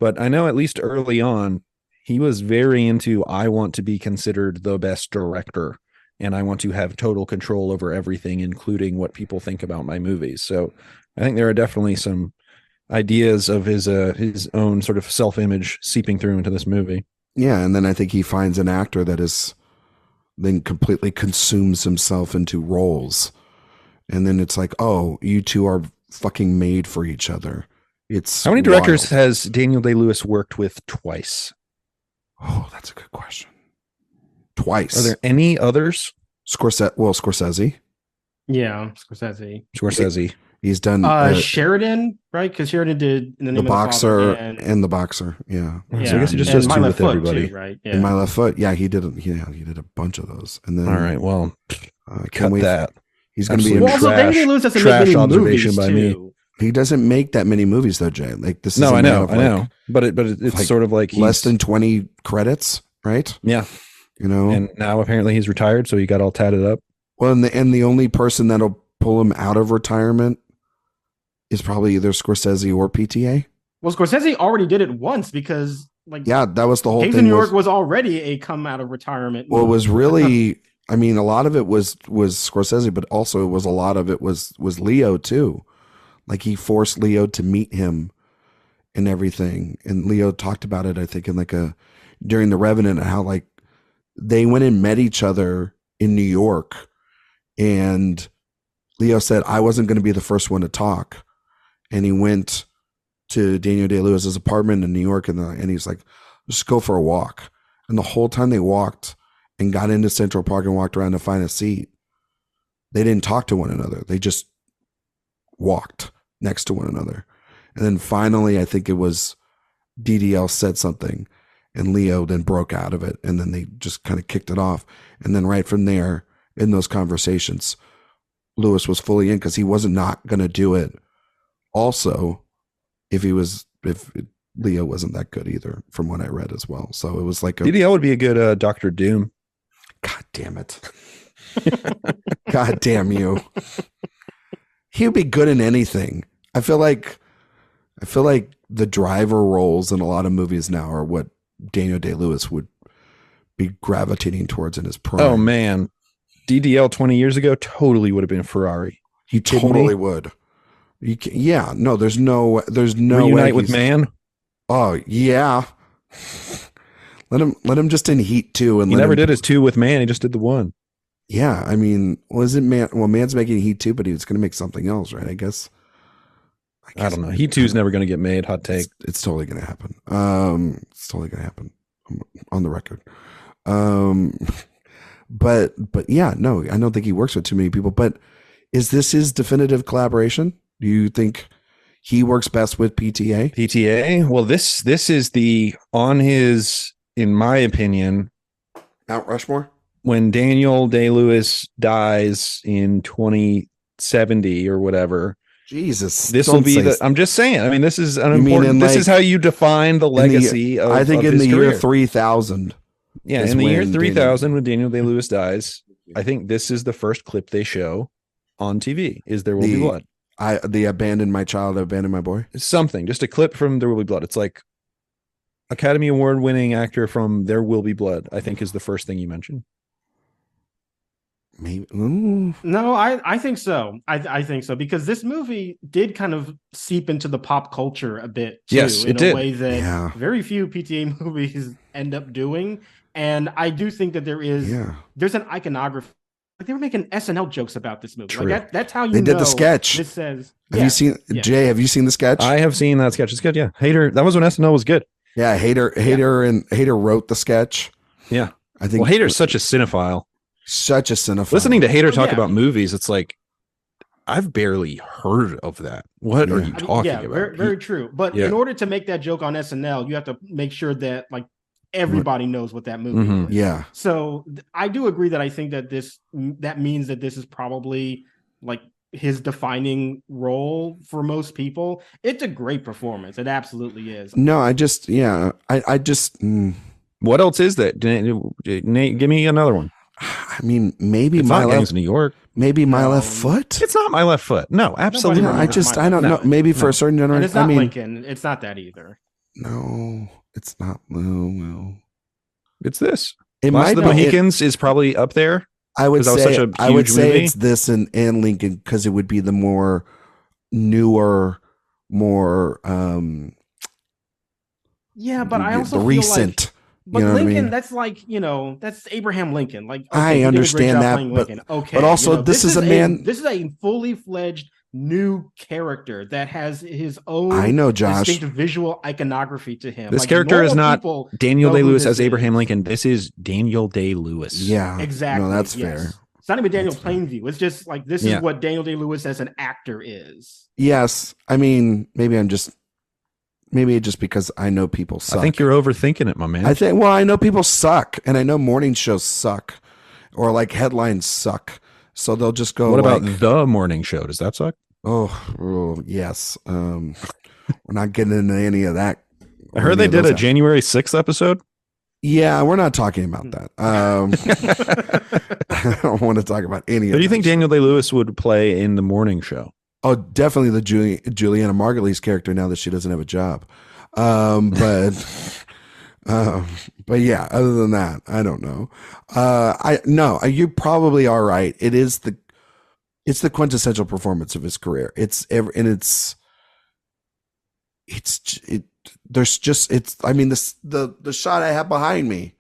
But I know at least early on, he was very into, I want to be considered the best director. And I want to have total control over everything, including what people think about my movies. So I think there are definitely some ideas of his own sort of self-image seeping through into this movie. Yeah, and then I think he finds an actor that is then completely consumes himself into roles. And then it's like, oh, you two are fucking made for each other. It's how many directors has Daniel Day-Lewis worked with twice? Oh, that's a good question. Twice. Are there any others? Scorsese. Yeah, Scorsese. He's done Sheridan, right? Because Sheridan did In the Name The Boxer of the Father and The Boxer. Yeah. So I guess he just does two with everybody, too, right? Yeah. And My Left Foot. Yeah, he did. He did a bunch of those. And then all right, well, cut that. He's going to be in trash observation by me. He doesn't make that many movies though, Jay. Like this. No, I know, but it's like sort of like less than 20 credits, right? Yeah. And now apparently he's retired, so he got all tatted up. Well, and the only person that'll pull him out of retirement is probably either Scorsese or PTA. Well, Scorsese already did it once because, that was the whole thing. New York was already a come out of retirement. Well, it was really, I mean, a lot of it was Scorsese, but also a lot of it was Leo too. Like he forced Leo to meet him and everything, and Leo talked about it, I think, in during The Revenant, how like they went and met each other in New York, and Leo said, I wasn't going to be the first one to talk. And he went to Daniel Day-Lewis's apartment in New York, and he's like, just go for a walk. And the whole time they walked and got into Central Park and walked around to find a seat, they didn't talk to one another. They just walked next to one another. And then finally, I think it was DDL said something, and Leo then broke out of it, and then they just kind of kicked it off. And then right from there, in those conversations, Lewis was fully in because he wasn't not going to do it. Also, if Leo wasn't that good either, from what I read as well. So it was like DDL would be a good Dr. Doom. God damn it! God damn you! He would be good in anything. I feel like the driver roles in a lot of movies now are what Daniel Day-Lewis would be gravitating towards in his prime. Oh man, DDL 20 years ago totally would have been Ferrari. He totally would. There's no Reunite way with Man. Oh yeah. Let him just in Heat 2, and he never did his 2 with Man. He just did the 1. Yeah, I mean, wasn't Man? Well, Man's making Heat 2, but he was going to make something else, right? I guess I don't know. Heat 2 is never going to get made. Hot take. It's totally going to happen. It's totally going to happen on the record. But yeah, no, I don't think he works with too many people. But is this his definitive collaboration? Do you think he works best with PTA? PTA? Well, this is on his, in my opinion, Mount Rushmore. When Daniel Day-Lewis dies in 2070 or whatever. Jesus, this will be I'm just saying. I mean, this is an important. This is how you define the legacy of. I think in the year 3000. Yeah, in the year 3000, when Daniel Day-Lewis dies, I think this is the first clip they show on TV. Is There Will Be Blood? The abandoned my child, abandoned my boy. It's something, just a clip from There Will Be Blood. It's like Academy Award winning actor from There Will Be Blood. I think is the first thing you mentioned. Maybe. No, I think so. I think so, because this movie did kind of seep into the pop culture a bit too, yes, in a way that very few PTA movies end up doing. And I do think that there's an iconography. Like they were making SNL jokes about this movie. True. Like that's how you they did the sketch. This says Have you seen Jay? Have you seen the sketch? I have seen that sketch. It's good. Yeah, Hader. That was when SNL was good. Yeah, Hader wrote the sketch. Yeah, I think. Well, Hader's such a cinephile. Such a cinephile. Listening to Hader talk about movies, it's like I've barely heard of that. What are you talking about? Very, very true. But in order to make that joke on SNL, you have to make sure that like everybody knows what that movie is. Yeah. So I do agree that I think that that means that this is probably like his defining role for most people. It's a great performance. It absolutely is. No, I just. What else is that? Nate, give me another one. I mean, maybe it's My Left New York. Maybe My Left Foot. It's not My Left Foot. No, absolutely. No, I don't know. Maybe for a certain generation. And it's not Lincoln. It's not that either. No, it's not. No. It's this. Last of the Mohicans is probably up there. I would say. I would say movie. it's this and Lincoln because it would be the more newer, more. Yeah, but I also feel recent. Like, but you know Lincoln, what I mean? that's like, that's Abraham Lincoln. Like, I understand that, but also this is a man. This is a fully fledged new character that has his own. I know, Josh. Distinct visual iconography to him. This character is not Daniel Day-Lewis as Abraham Lincoln. This is Daniel Day-Lewis. Yeah, exactly. No, that's fair. It's not even Daniel Plainview. It's just like this is what Daniel Day-Lewis as an actor is. Yes, I mean maybe just because I know people suck. I think you're overthinking it, my man. I know people suck, and I know morning shows suck, or like headlines suck. So they'll just go. What about the morning show? Does that suck? Oh yes. We're not getting into any of that. I heard they did a January 6th episode. Yeah, we're not talking about that. I don't want to talk about any of that. Do you think Daniel Day-Lewis would play in the morning show? Oh, definitely the Juliana Margulies character now that she doesn't have a job. But yeah, other than that, I don't know. You probably are right. It's the quintessential performance of his career. I mean, the shot I have behind me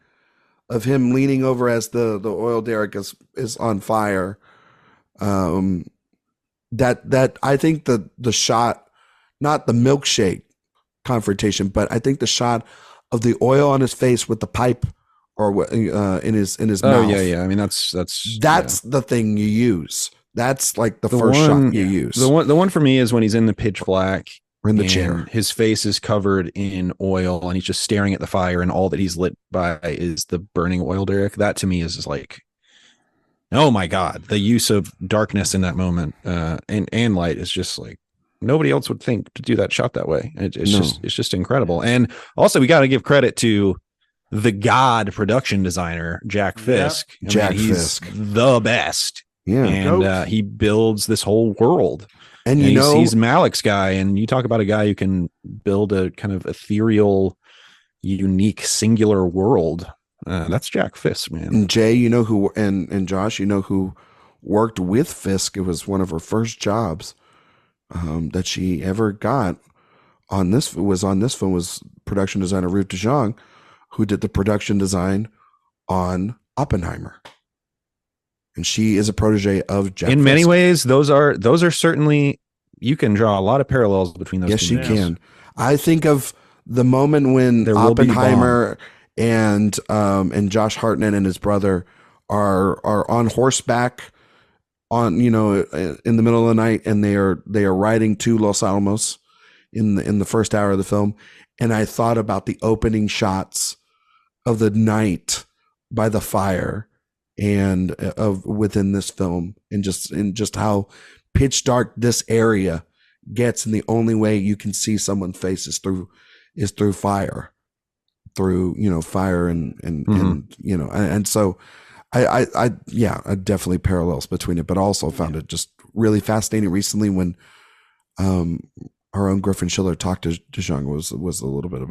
of him leaning over as the oil derrick is on fire. That I think the shot, not the milkshake confrontation, but I think the shot of the oil on his face with the pipe or in his mouth. Oh yeah. I mean that's the thing you use. That's like the first shot you use. The one for me is when he's in the pitch black or in the chair. His face is covered in oil and he's just staring at the fire, and all that he's lit by is the burning oil derrick. That to me is just like, oh my God, the use of darkness in that moment and light is just like nobody else would think to do that shot that way. It's just incredible. And also we got to give credit to the God production designer, Jack Fisk. Yep. He's the best. Yeah. And he builds this whole world. And he's Malik's guy. And you talk about a guy who can build a kind of ethereal, unique, singular world. That's Jack Fisk, man. And Jay, and Josh, who worked with Fisk. It was one of her first jobs that she ever got on this film was production designer Ruth DeJong, who did the production design on Oppenheimer. And she is a protege of Jack Fisk. In many ways, those are certainly, you can draw a lot of parallels between those two. Yes, you can. I think of the moment when Oppenheimer and Josh Hartnett and his brother are on horseback in the middle of the night, and they are riding to Los Alamos in the first hour of the film. And I thought about the opening shots of the night by the fire and of within this film, and just how pitch dark this area gets, and the only way you can see someone's face is through fire. Fire and so I definitely parallels between it, but also found it just really fascinating recently when our own Griffin Schiller talked to DeJong was a little bit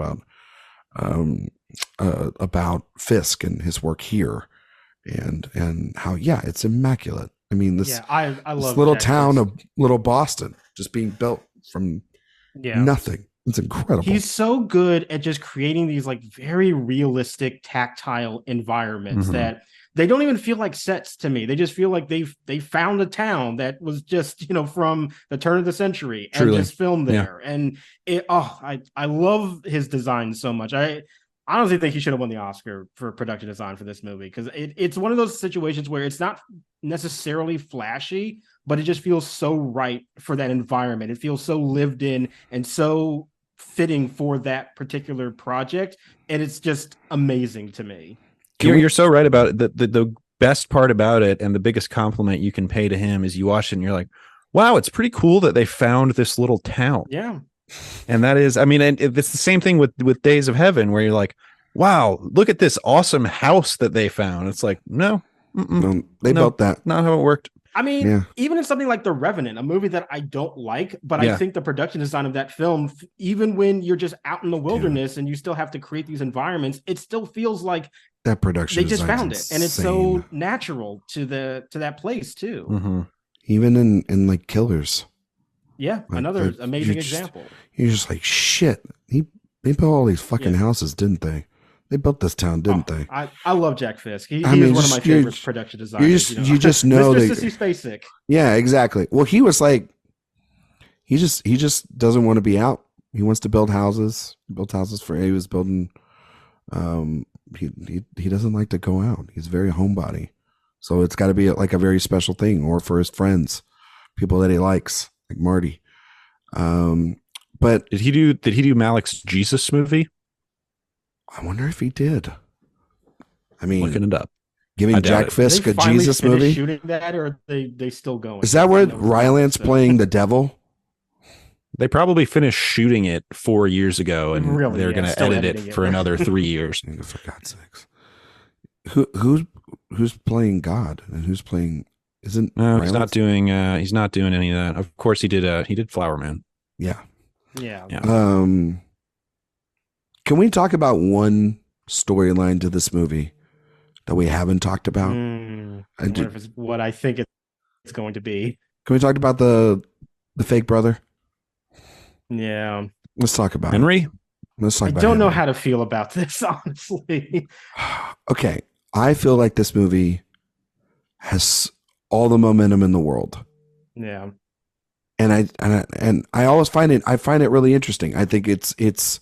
about Fisk and his work here and how it's immaculate. I mean I love this little Jack town Fisk. of little Boston just being built from nothing. It's incredible. He's so good at just creating these like very realistic tactile environments that they don't even feel like sets to me. They just feel like they found a town that was just, from the turn of the century and Truly. just filmed there. Yeah. And I love his design so much. I honestly think he should have won the Oscar for production design for this movie, because it's one of those situations where it's not necessarily flashy, but it just feels so right for that environment. It feels so lived in and so fitting for that particular project, and it's just amazing to me. You're so right about it. The best part about it, and the biggest compliment you can pay to him, is you watch it and you're like, wow, it's pretty cool that they found this little town. Yeah. And that is, I mean, and it's the same thing with Days of Heaven, where you're like, wow, look at this awesome house that they found. It's like, no, they built that. Not how it worked. I mean, even in something like The Revenant, a movie that I don't like, but I think the production design of that film, even when you're just out in the wilderness and you still have to create these environments, it still feels like that production they just found it, and it's so natural to that place too. Mm-hmm. Even in like Killers. Yeah, like, another amazing example. You're just like, shit. They built all these fucking houses, didn't they? They built this town, didn't they? I love Jack Fisk. He is one of my favorite production designers. You just know Mr. Sissy Spacek. Yeah, exactly. Well, he was like, he just doesn't want to be out. He wants to build houses. He built houses he was building. He doesn't like to go out. He's very homebody, so it's got to be like a very special thing, or for his friends, people that he likes, like Marty. But did he do Malik's Jesus movie? I wonder if he did. I mean, looking it up. Giving Jack Fisk a Jesus movie. Shooting that, or are they still going? Is that where Rylance playing the devil? They probably finished shooting it 4 years ago, and they're going to edit it for another 3 years. For God's sakes, who's playing God and who's playing? Isn't no? Rylance? He's not doing any of that. Of course, he did Flower Man. Yeah. Can we talk about one storyline to this movie that we haven't talked about? I wonder if it's what I think it's going to be. Can we talk about the fake brother? Yeah. Let's talk about Henry. Let's talk about I don't know Henry. how to feel about this, honestly. Okay. I feel like this movie has all the momentum in the world. Yeah. And I always find it really interesting. I think it's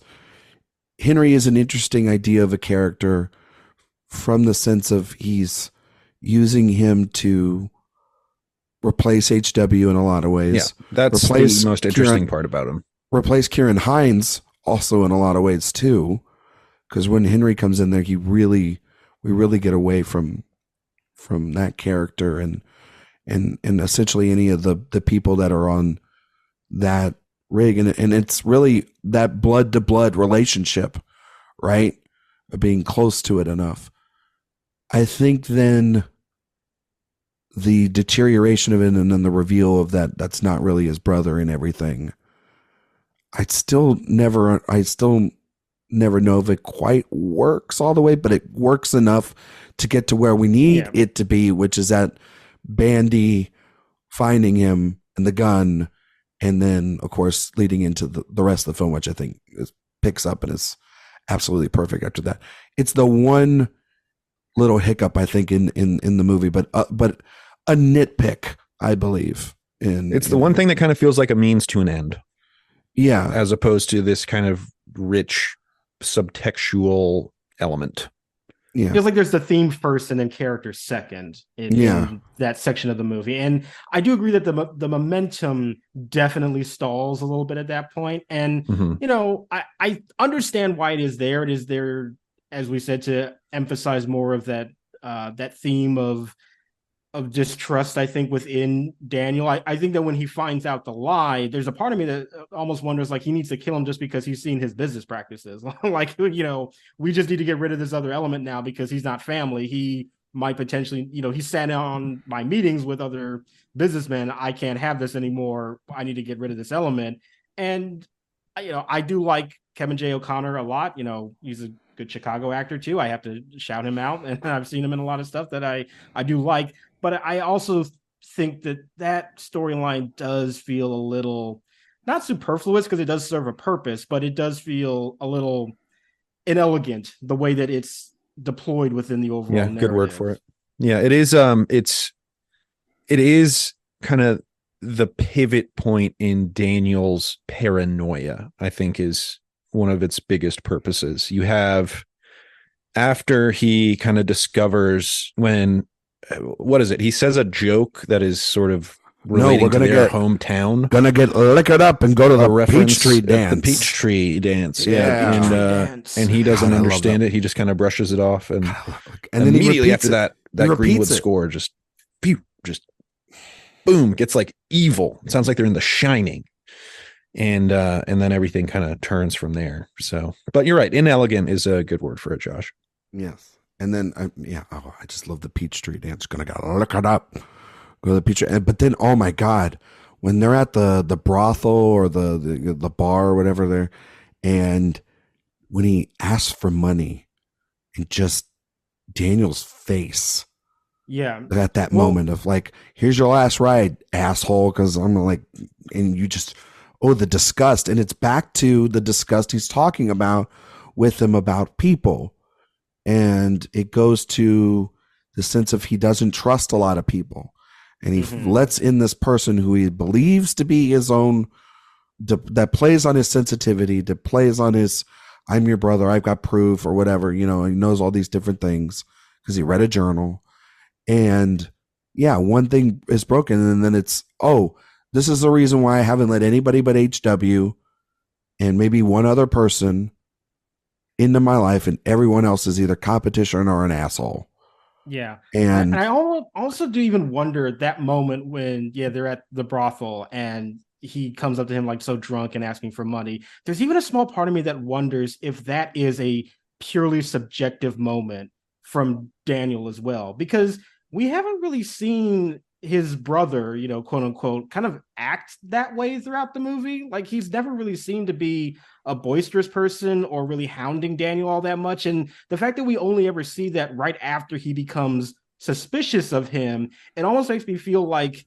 Henry is an interesting idea of a character from the sense of he's using him to replace HW in a lot of ways. Yeah, that's the most interesting part about him. Replace Kieran Hines also in a lot of ways too, because when Henry comes in there, we really get away from that character and essentially any of the people that are on that rig, and it's really that blood to blood relationship, right? Being close to it enough. I think then the deterioration of it, and then the reveal of that's not really his brother and everything. I still never know if it quite works all the way, but it works enough to get to where we need it to be, which is that Bandy finding him and the gun, and then of course leading into the rest of the film, which I think picks up and is absolutely perfect after that. It's the one little hiccup I think in the movie, but a nitpick, I believe. It's the one thing that kind of feels like a means to an end. Yeah. As opposed to this kind of rich subtextual element. Yeah. It feels like there's the theme first and then character second in that section of the movie. And I do agree that the momentum definitely stalls a little bit at that point. And, I understand why it is there. It is there, as we said, to emphasize more of that theme of distrust, I think, within Daniel. I think that when he finds out the lie, there's a part of me that almost wonders, like, he needs to kill him just because he's seen his business practices. Like, we just need to get rid of this other element now because he's not family. He might potentially, he sat on my meetings with other businessmen. I can't have this anymore. I need to get rid of this element. And, I do like Kevin J. O'Connor a lot. He's a good Chicago actor too. I have to shout him out, and I've seen him in a lot of stuff that I do like. But I also think that storyline does feel a little, not superfluous because it does serve a purpose, but it does feel a little inelegant the way that it's deployed within the overall narrative. Good word for it. Yeah, it is. It is kind of the pivot point in Daniel's paranoia, I think, is one of its biggest purposes. You have, after he kind of discovers when, what is it? He says a joke that is sort of relating to their hometown. Gonna get liquored up and go to the Peachtree dance. The Peachtree dance, and he doesn't understand it. He just kind of brushes it off, and then immediately after that Greenwood score just boom, gets like evil. It sounds like they're in The Shining, and then everything kind of turns from there. So, but you're right, inelegant is a good word for it, Josh. Yes, and then I just love the Peachtree dance. Gonna get liquored up. Go to the Peachtree, but then oh my god, when they're at the brothel or the bar or whatever there, and when he asks for money, and just Daniel's face, at that moment of like, here's your last ride, asshole, because I'm like, and you just, the disgust, and it's back to the disgust he's talking about with him about people, and it goes to the sense of he doesn't trust a lot of people. And he lets in this person who he believes to be his own, that plays on his sensitivity, that plays on his, I'm your brother, I've got proof or whatever, he knows all these different things because he read a journal. And one thing is broken. And then it's, this is the reason why I haven't let anybody but HW and maybe one other person into my life, and everyone else is either competition or an asshole. Yeah. And I also do even wonder that moment when, they're at the brothel and he comes up to him like so drunk and asking for money. There's even a small part of me that wonders if that is a purely subjective moment from Daniel as well, because we haven't really seen his brother, quote unquote, kind of act that way throughout the movie. Like, he's never really seemed to be a boisterous person or really hounding Daniel all that much. And the fact that we only ever see that right after he becomes suspicious of him, it almost makes me feel like,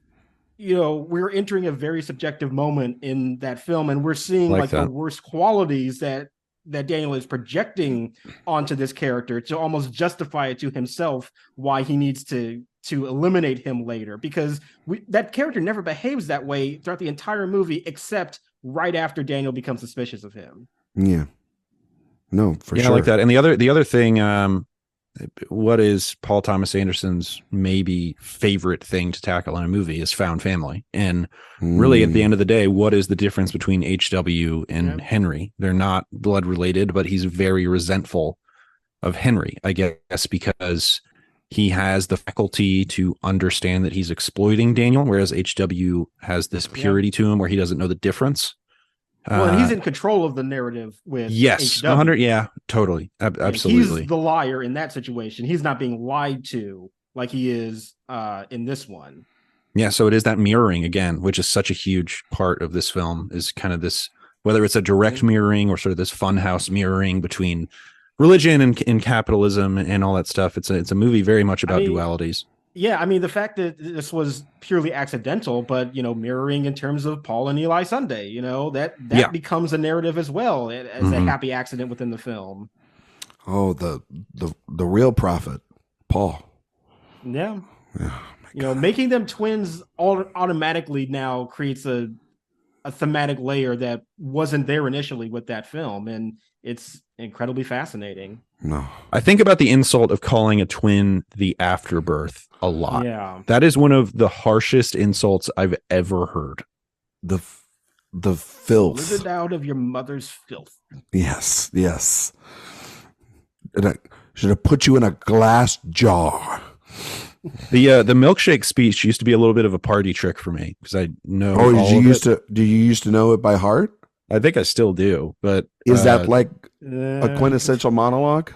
we're entering a very subjective moment in that film, and we're seeing like the worst qualities that Daniel is projecting onto this character to almost justify it to himself why he needs to eliminate him later, because that character never behaves that way throughout the entire movie except right after Daniel becomes suspicious of him. Yeah. No, for sure. I like that. And the other thing, what is Paul Thomas Anderson's maybe favorite thing to tackle in a movie is found family. And really at the end of the day, what is the difference between HW and Henry? They're not blood related, but he's very resentful of Henry, I guess, because he has the faculty to understand that he's exploiting Daniel, whereas HW has this purity to him where he doesn't know the difference. Well, and he's in control of the narrative with HW. 100. Yeah, totally. Absolutely. He's the liar in that situation. He's not being lied to like he is in this one. Yeah. So it is that mirroring again, which is such a huge part of this film, is kind of this, whether it's a direct mirroring or sort of this funhouse mirroring between religion and capitalism and all that stuff. It's a movie very much about dualities. Yeah, I mean, the fact that this was purely accidental, but, mirroring in terms of Paul and Eli Sunday, that becomes a narrative as well as a happy accident within the film. Oh, the real prophet, Paul. Yeah. Making them twins automatically now creates a thematic layer that wasn't there initially with that film. And it's incredibly fascinating. No, I think about the insult of calling a twin the afterbirth a lot. Yeah. That is one of the harshest insults I've ever heard. The filth. Slithered out of your mother's filth. Yes. And I should have put you in a glass jar. The milkshake speech used to be a little bit of a party trick for me because I know. Oh, do you used to know it by heart? I think I still do, but is that like a quintessential monologue?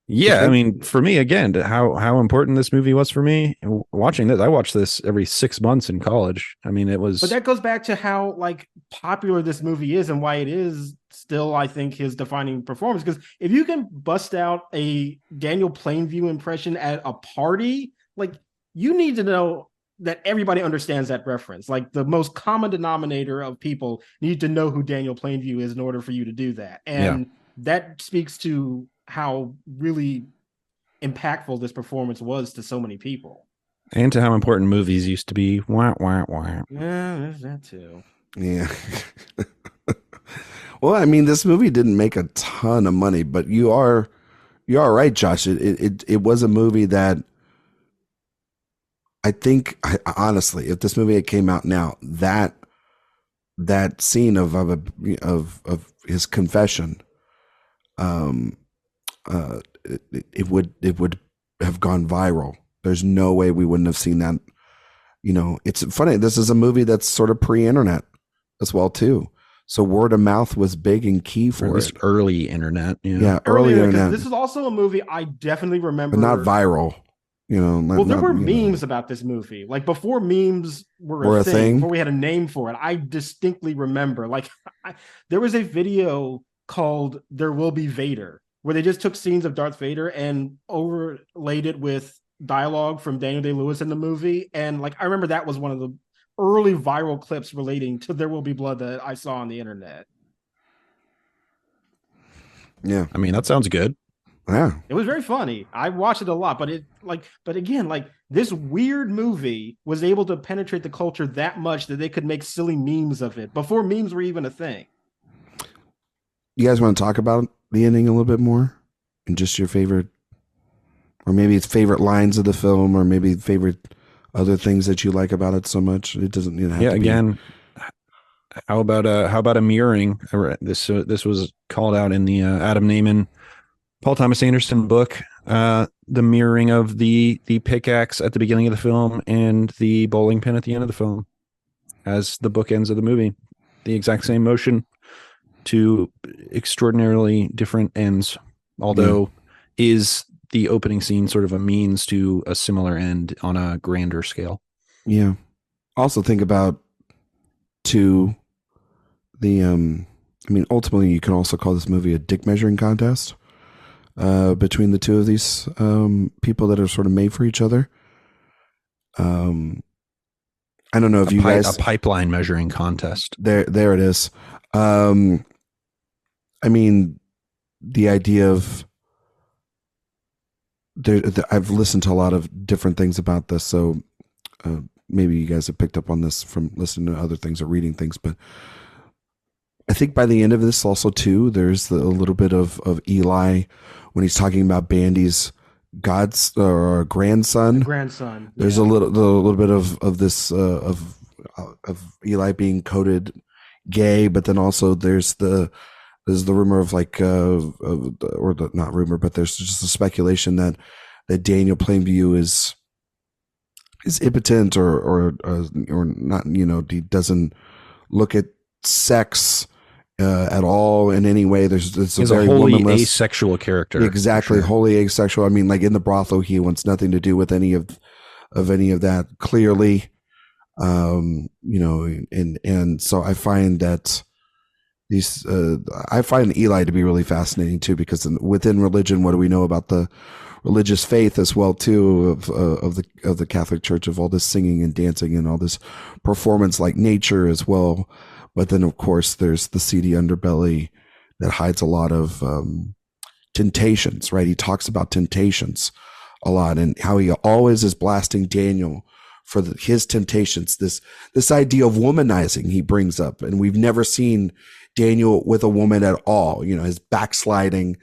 Yeah, I mean, for me, again, how important this movie was for me. Watching this, I watched this every 6 months in college. I mean, it was. But that goes back to how popular this movie is and why it is still, I think, his defining performance. Because if you can bust out a Daniel Plainview impression at a party, you need to know that everybody understands that reference. Like, the most common denominator of people need to know who Daniel Plainview is in order for you to do that. And that speaks to how really impactful this performance was to so many people. And to how important movies used to be. Wah, wah, wah. Yeah, there's that too. Yeah. Well, I mean, this movie didn't make a ton of money, but you are right, Josh. It was a movie that I think, honestly, if this movie had came out now, that scene of his confession, it would have gone viral. There's no way we wouldn't have seen that. You know, it's funny. This is a movie that's sort of pre-internet as well too. So word of mouth was big and key for it. Early internet. Yeah, early internet. This is also a movie I definitely remember, but not viral. You know, well, there were memes about this movie. Like before memes were a thing, before we had a name for it. I distinctly remember, like, there was a video called "There Will Be Vader," where they just took scenes of Darth Vader and overlaid it with dialogue from Daniel Day-Lewis in the movie. And like, I remember that was one of the early viral clips relating to "There Will Be Blood" that I saw on the internet. Yeah, I mean, that sounds good. Yeah, it was very funny. I watched it a lot, but again, like, this weird movie was able to penetrate the culture that much that they could make silly memes of it before memes were even a thing. You guys want to talk about the ending a little bit more, and just your favorite, or maybe it's favorite lines of the film, or maybe favorite other things that you like about it so much? It doesn't have to again. How about a mirroring? This was called out in the Adam Naiman, Paul Thomas Anderson book, the mirroring of the pickaxe at the beginning of the film and the bowling pin at the end of the film as the bookends of the movie. The exact same motion to extraordinarily different ends, although is the opening scene sort of a means to a similar end on a grander scale. Yeah. Also think about the I mean, ultimately you can also call this movie a dick measuring contest between the two of these people that are sort of made for each other. I don't know if you guys, a pipeline measuring contest. There it is. I mean, the idea of I've listened to a lot of different things about this, so maybe you guys have picked up on this from listening to other things or reading things, but I think by the end of this also too, there's a little bit of Eli when he's talking about Bandy's grandson. There's a little bit of this of Eli being coded gay, but then also there's the rumor of like not rumor, but there's just a speculation that Daniel Plainview is impotent or not. You know, he doesn't look at sex at all in any way. He's a very wholly womanless, asexual character. Exactly, sure. Wholly asexual. I mean, like in the brothel, he wants nothing to do with any of that. Clearly, you know, and so I find that I find Eli to be really fascinating too, because within religion, what do we know about the religious faith as well too of the Catholic Church, of all this singing and dancing and all this performance like nature as well. But then, of course, there's the seedy underbelly that hides a lot of temptations, right? He talks about temptations a lot and how he always is blasting Daniel for his temptations. This idea of womanizing he brings up, and we've never seen Daniel with a woman at all. You know, his backsliding,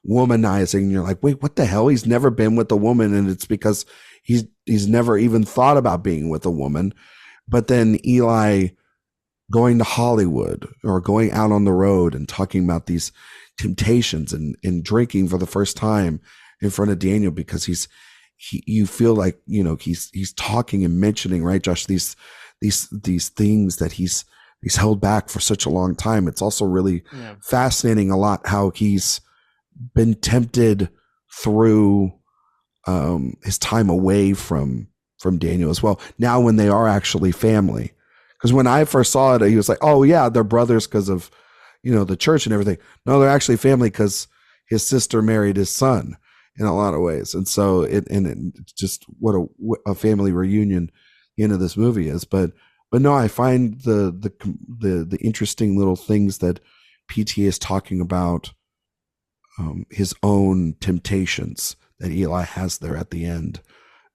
womanizing. You're like, wait, what the hell? He's never been with a woman, and it's because he's never even thought about being with a woman. But then Eli going to Hollywood or going out on the road and talking about these temptations and drinking for the first time in front of Daniel, because you feel like, you know, he's talking and mentioning, right, Josh, these things that he's held back for such a long time. It's also really fascinating a lot how he's been tempted through his time away from Daniel as well. Now when they are actually family. Because when I first saw it, he was like, oh, yeah, they're brothers because of, you know, the church and everything. No, they're actually family because his sister married his son in a lot of ways. And so it's just what a family reunion the end of this movie is. But no, I find the interesting little things that PTA is talking about, his own temptations that Eli has there at the end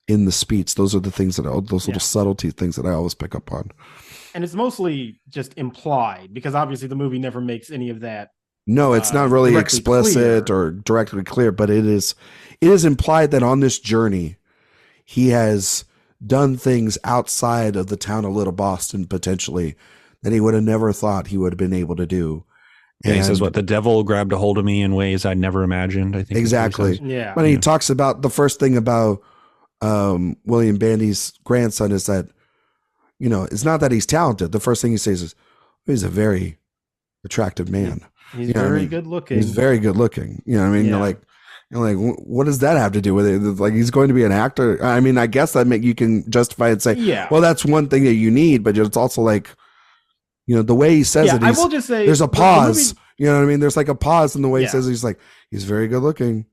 in the speech. Those are the things those little subtlety things that I always pick up on. And it's mostly just implied because obviously the movie never makes any of that. No, it's not really explicit clear. or directly clear, but it is implied that on this journey, he has done things outside of the town of Little Boston potentially that he would have never thought he would have been able to do. And he says, "What the devil grabbed a hold of me in ways I never imagined." I think exactly. Yeah. When he talks about the first thing about William Bandy's grandson is that, you know, it's not that he's talented. The first thing he says is he's a very attractive man. He's very good looking. He's very good looking. You know what I mean? Yeah. You're like, what does that have to do with it? Like, he's going to be an actor. I mean, I guess that you can justify it and say, well, that's one thing that you need, but it's also like, you know, the way he says it. I will just say there's a pause. You know what I mean? There's like a pause in the way he says it. He's like, he's very good looking.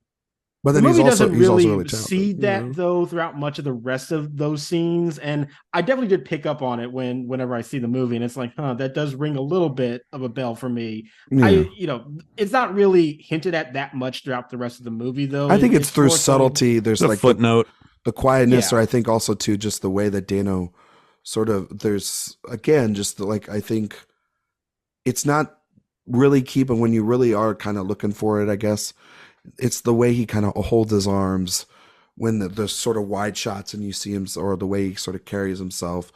But then the movie doesn't really talented, see that though throughout much of the rest of those scenes, and I definitely did pick up on it whenever I see the movie, and it's like, that does ring a little bit of a bell for me. Yeah. It's not really hinted at that much throughout the rest of the movie, though. I think it's through subtlety. There's like footnote, the quietness, or I think also too just the way that Dano sort of. There's again just like I think it's not really keeping when you really are kind of looking for it. I guess. It's the way he kind of holds his arms when the sort of wide shots and you see him, or the way he sort of carries himself.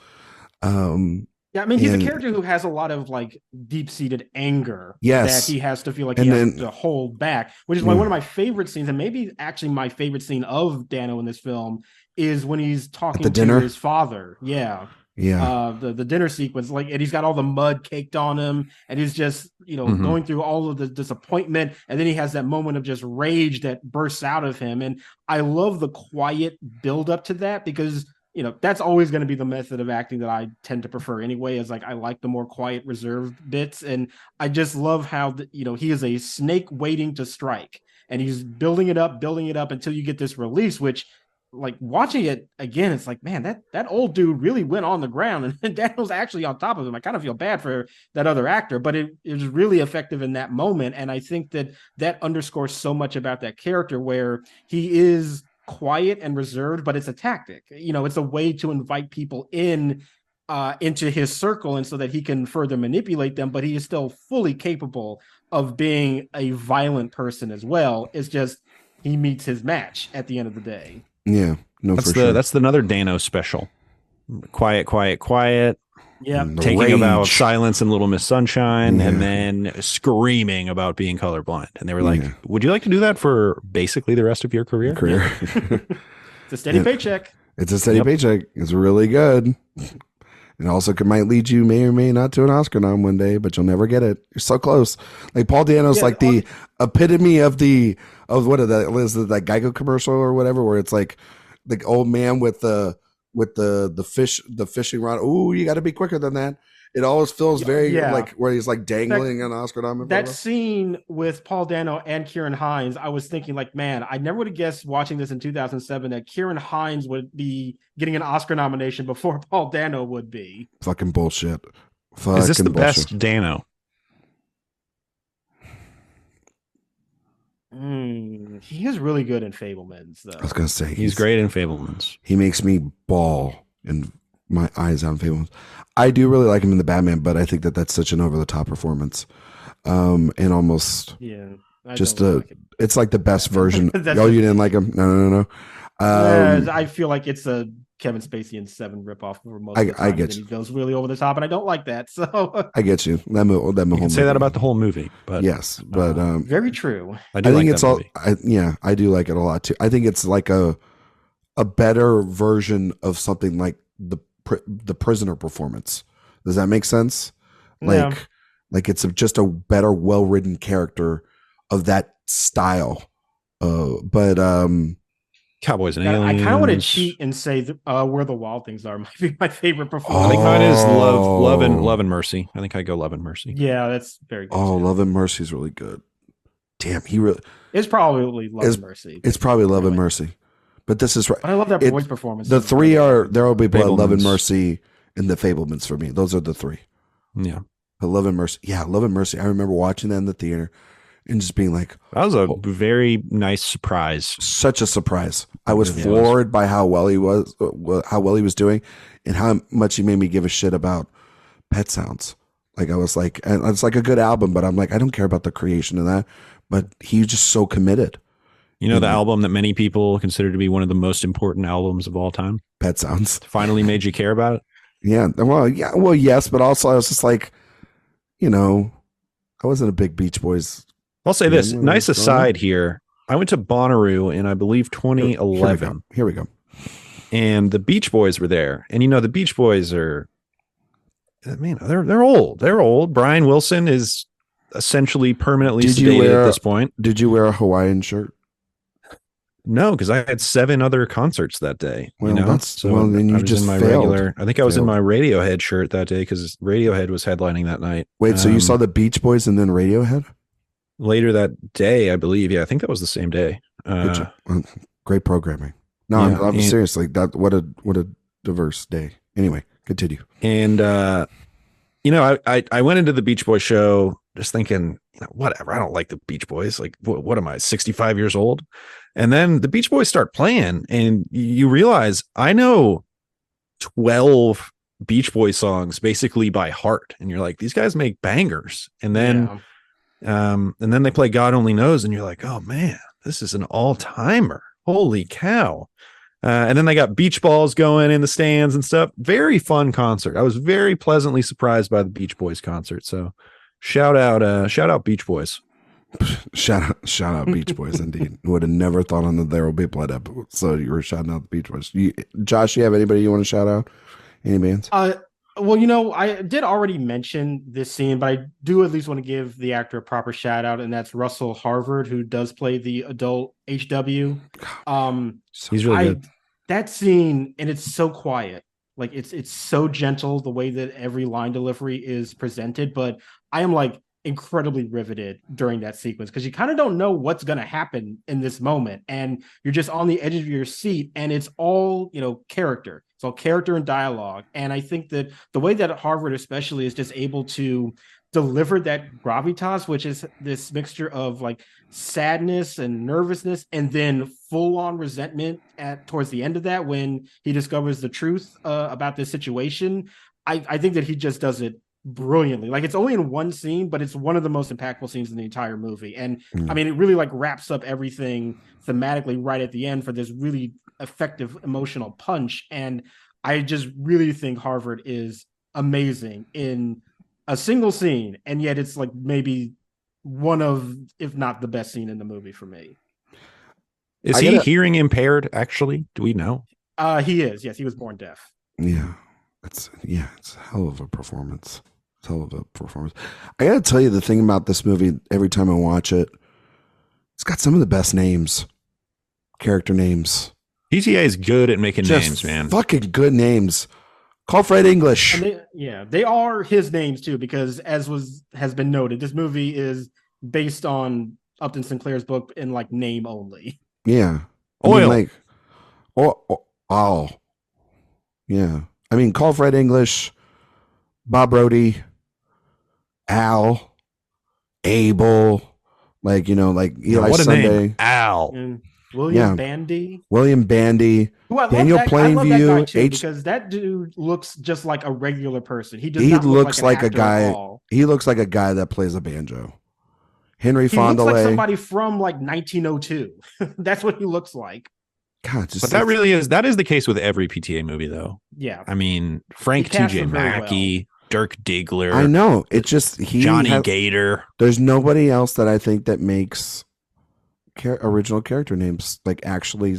I mean, he's a character who has a lot of like deep-seated anger that he has to feel like he has to hold back, which is why one of my favorite scenes, and maybe actually my favorite scene of Dano in this film, is when he's talking to his father. Yeah. The dinner sequence, like, and he's got all the mud caked on him, and he's just going through all of the disappointment, and then he has that moment of just rage that bursts out of him. And I love the quiet build up to that, because that's always going to be the method of acting that I tend to prefer anyway, is like I like the more quiet, reserved bits. And I just love how he is a snake waiting to strike, and he's building it up until you get this release, which, like, watching it again, it's like, man, that old dude really went on the ground, and Daniel's actually on top of him. I kind of feel bad for that other actor, but it was really effective in that moment. And I think that underscores so much about that character, where he is quiet and reserved, but it's a tactic. It's a way to invite people into his circle, and so that he can further manipulate them, but he is still fully capable of being a violent person as well. It's just he meets his match at the end of the day. Yeah, that's another Dano special. Quiet. Yeah, taking a vow of silence in Little Miss Sunshine, and then screaming about being colorblind. And they were like, "Would you like to do that for basically the rest of your career?" It's a steady paycheck. It's a steady paycheck. It's really good. It also might lead you, may or may not, to an Oscar nom one day, but you'll never get it. You're so close. Like, Paul Dano's like the epitome of what is that Geico commercial or whatever, where it's like the old man with the fishing rod. Ooh, you got to be quicker than that. It always feels very like where he's like dangling an Oscar nom. That scene with Paul Dano and Kieran Hines, I was thinking, like, man, I never would have guessed watching this in 2007 that Kieran Hines would be getting an Oscar nomination before Paul Dano would be. Fucking bullshit. Is this the best Dano? He is really good in Fabelmans, though. I was gonna say he's great in Fabelmans. He makes me bawl in my eyes on Fabelmans. I do really like him in the Batman, but I think that's such an over the top performance, and almost it's like the best version. You didn't like him? No. I feel like it's a Kevin Spacey and Seven ripoff for most of the time. I get you. He goes really over the top, and I don't like that. So I get you. That you can say that about the whole movie, but yes, but very true. I think it's all. I do like it a lot too. I think it's like a better version of something like the Prisoner performance. Does that make sense? Like it's just a better, well-written character of that style. But Cowboys and Aliens. I kind of want to cheat and say Where the Wild Things Are might be my favorite performance. I think mine is Love and Mercy. I think I go Love and Mercy. Yeah, that's very good. Oh, too. Love and Mercy is really good. Damn, it's probably Love and Mercy. It's probably Love and Mercy. But this is right. But I love that voice performance. The three are There Will Be Blood, Love and Mercy, and the Fabelmans for me. Those are the three. Yeah. But Love and Mercy. Yeah, Love and Mercy. I remember watching that in the theater and just being like, that was a very nice surprise. Such a surprise. I was floored by how well he was doing, and how much he made me give a shit about Pet Sounds. Like, I was like, and it's like a good album, but I'm like, I don't care about the creation of that. But he's just so committed. You know, the album that many people consider to be one of the most important albums of all time? Pet Sounds. Finally made you care about it? Yeah. Well, yes, but also I was just like, you know, I wasn't a big Beach Boys. I'll say this, nice aside here. I went to Bonnaroo in, I believe, 2011. Here we go. And the Beach Boys were there. And, you know, the Beach Boys are, I mean, they're old. They're old. Brian Wilson is essentially permanently sedated at this point. Did you wear a Hawaiian shirt? No, because I had 7 other concerts that day. Well, you know? Then you just failed. I think I was in my Radiohead shirt that day because Radiohead was headlining that night. Wait, so you saw the Beach Boys and then Radiohead? Later that day, I believe. Yeah, I think that was the same day. Great programming. No, yeah, I'm seriously, what a diverse day. Anyway, continue. And you know, I went into the Beach Boys show just thinking, you know, whatever. I don't like the Beach Boys. Like, what am I, 65 years old? And then the Beach Boys start playing, and you realize I know 12 Beach Boys songs basically by heart. And you're like, these guys make bangers. And then, and then they play God Only Knows, and you're like, oh man, this is an all timer. Holy cow. And then they got beach balls going in the stands and stuff. Very fun concert. I was very pleasantly surprised by the Beach Boys concert. So shout out Beach Boys. Shout out Beach Boys. Indeed. Would have never thought on the There Will Be Blood episode. So you were shouting out the Beach Boys. Josh, you have anybody you want to shout out? Any bands? Well, you know, I did already mention this scene, but I do at least want to give the actor a proper shout out, and that's Russell Harvard, who does play the adult HW. He's really good. That scene, and it's so quiet. Like, it's so gentle the way that every line delivery is presented, but I am like incredibly riveted during that sequence because you kind of don't know what's going to happen in this moment, and you're just on the edge of your seat, and it's all, you know, character. It's all character and dialogue. And I think that the way that Harvard especially is just able to deliver that gravitas, which is this mixture of like sadness and nervousness, and then full-on resentment towards the end of that when he discovers the truth about this situation. I think that he just does it brilliantly. Like, it's only in one scene, but it's one of the most impactful scenes in the entire movie. And I mean, it really like wraps up everything thematically right at the end for this really effective emotional punch. And I just really think Harvard is amazing in a single scene, and yet it's like maybe one of, if not the best scene in the movie for me. Is he hearing impaired, actually? Do we know? He is. Yes, he was born deaf. Yeah. It's a hell of a performance. I gotta tell you, the thing about this movie, every time I watch it, it's got some of the best names, character names. PTA is good at making names, man. Fucking good names. Call Fred English. And they are his names too, because as has been noted, this movie is based on Upton Sinclair's book in like name only. Yeah. Oil. Yeah. I mean, Call Fred English, Bob Brody, Al, Abel, like, you know, like Eli what a Sunday. Name. Al. And William Bandy. Daniel Plainview. Because that dude looks just like a regular person. He looks like a guy. He looks like a guy that plays a banjo. Henry Fondele. He looks like somebody from like 1902. That's what he looks like. God, but that is the case with every PTA movie, though. Yeah. I mean, Frank T.J. Mackey, Dirk Diggler. I know. It's just Johnny Gator. There's nobody else that I think that makes original character names like actually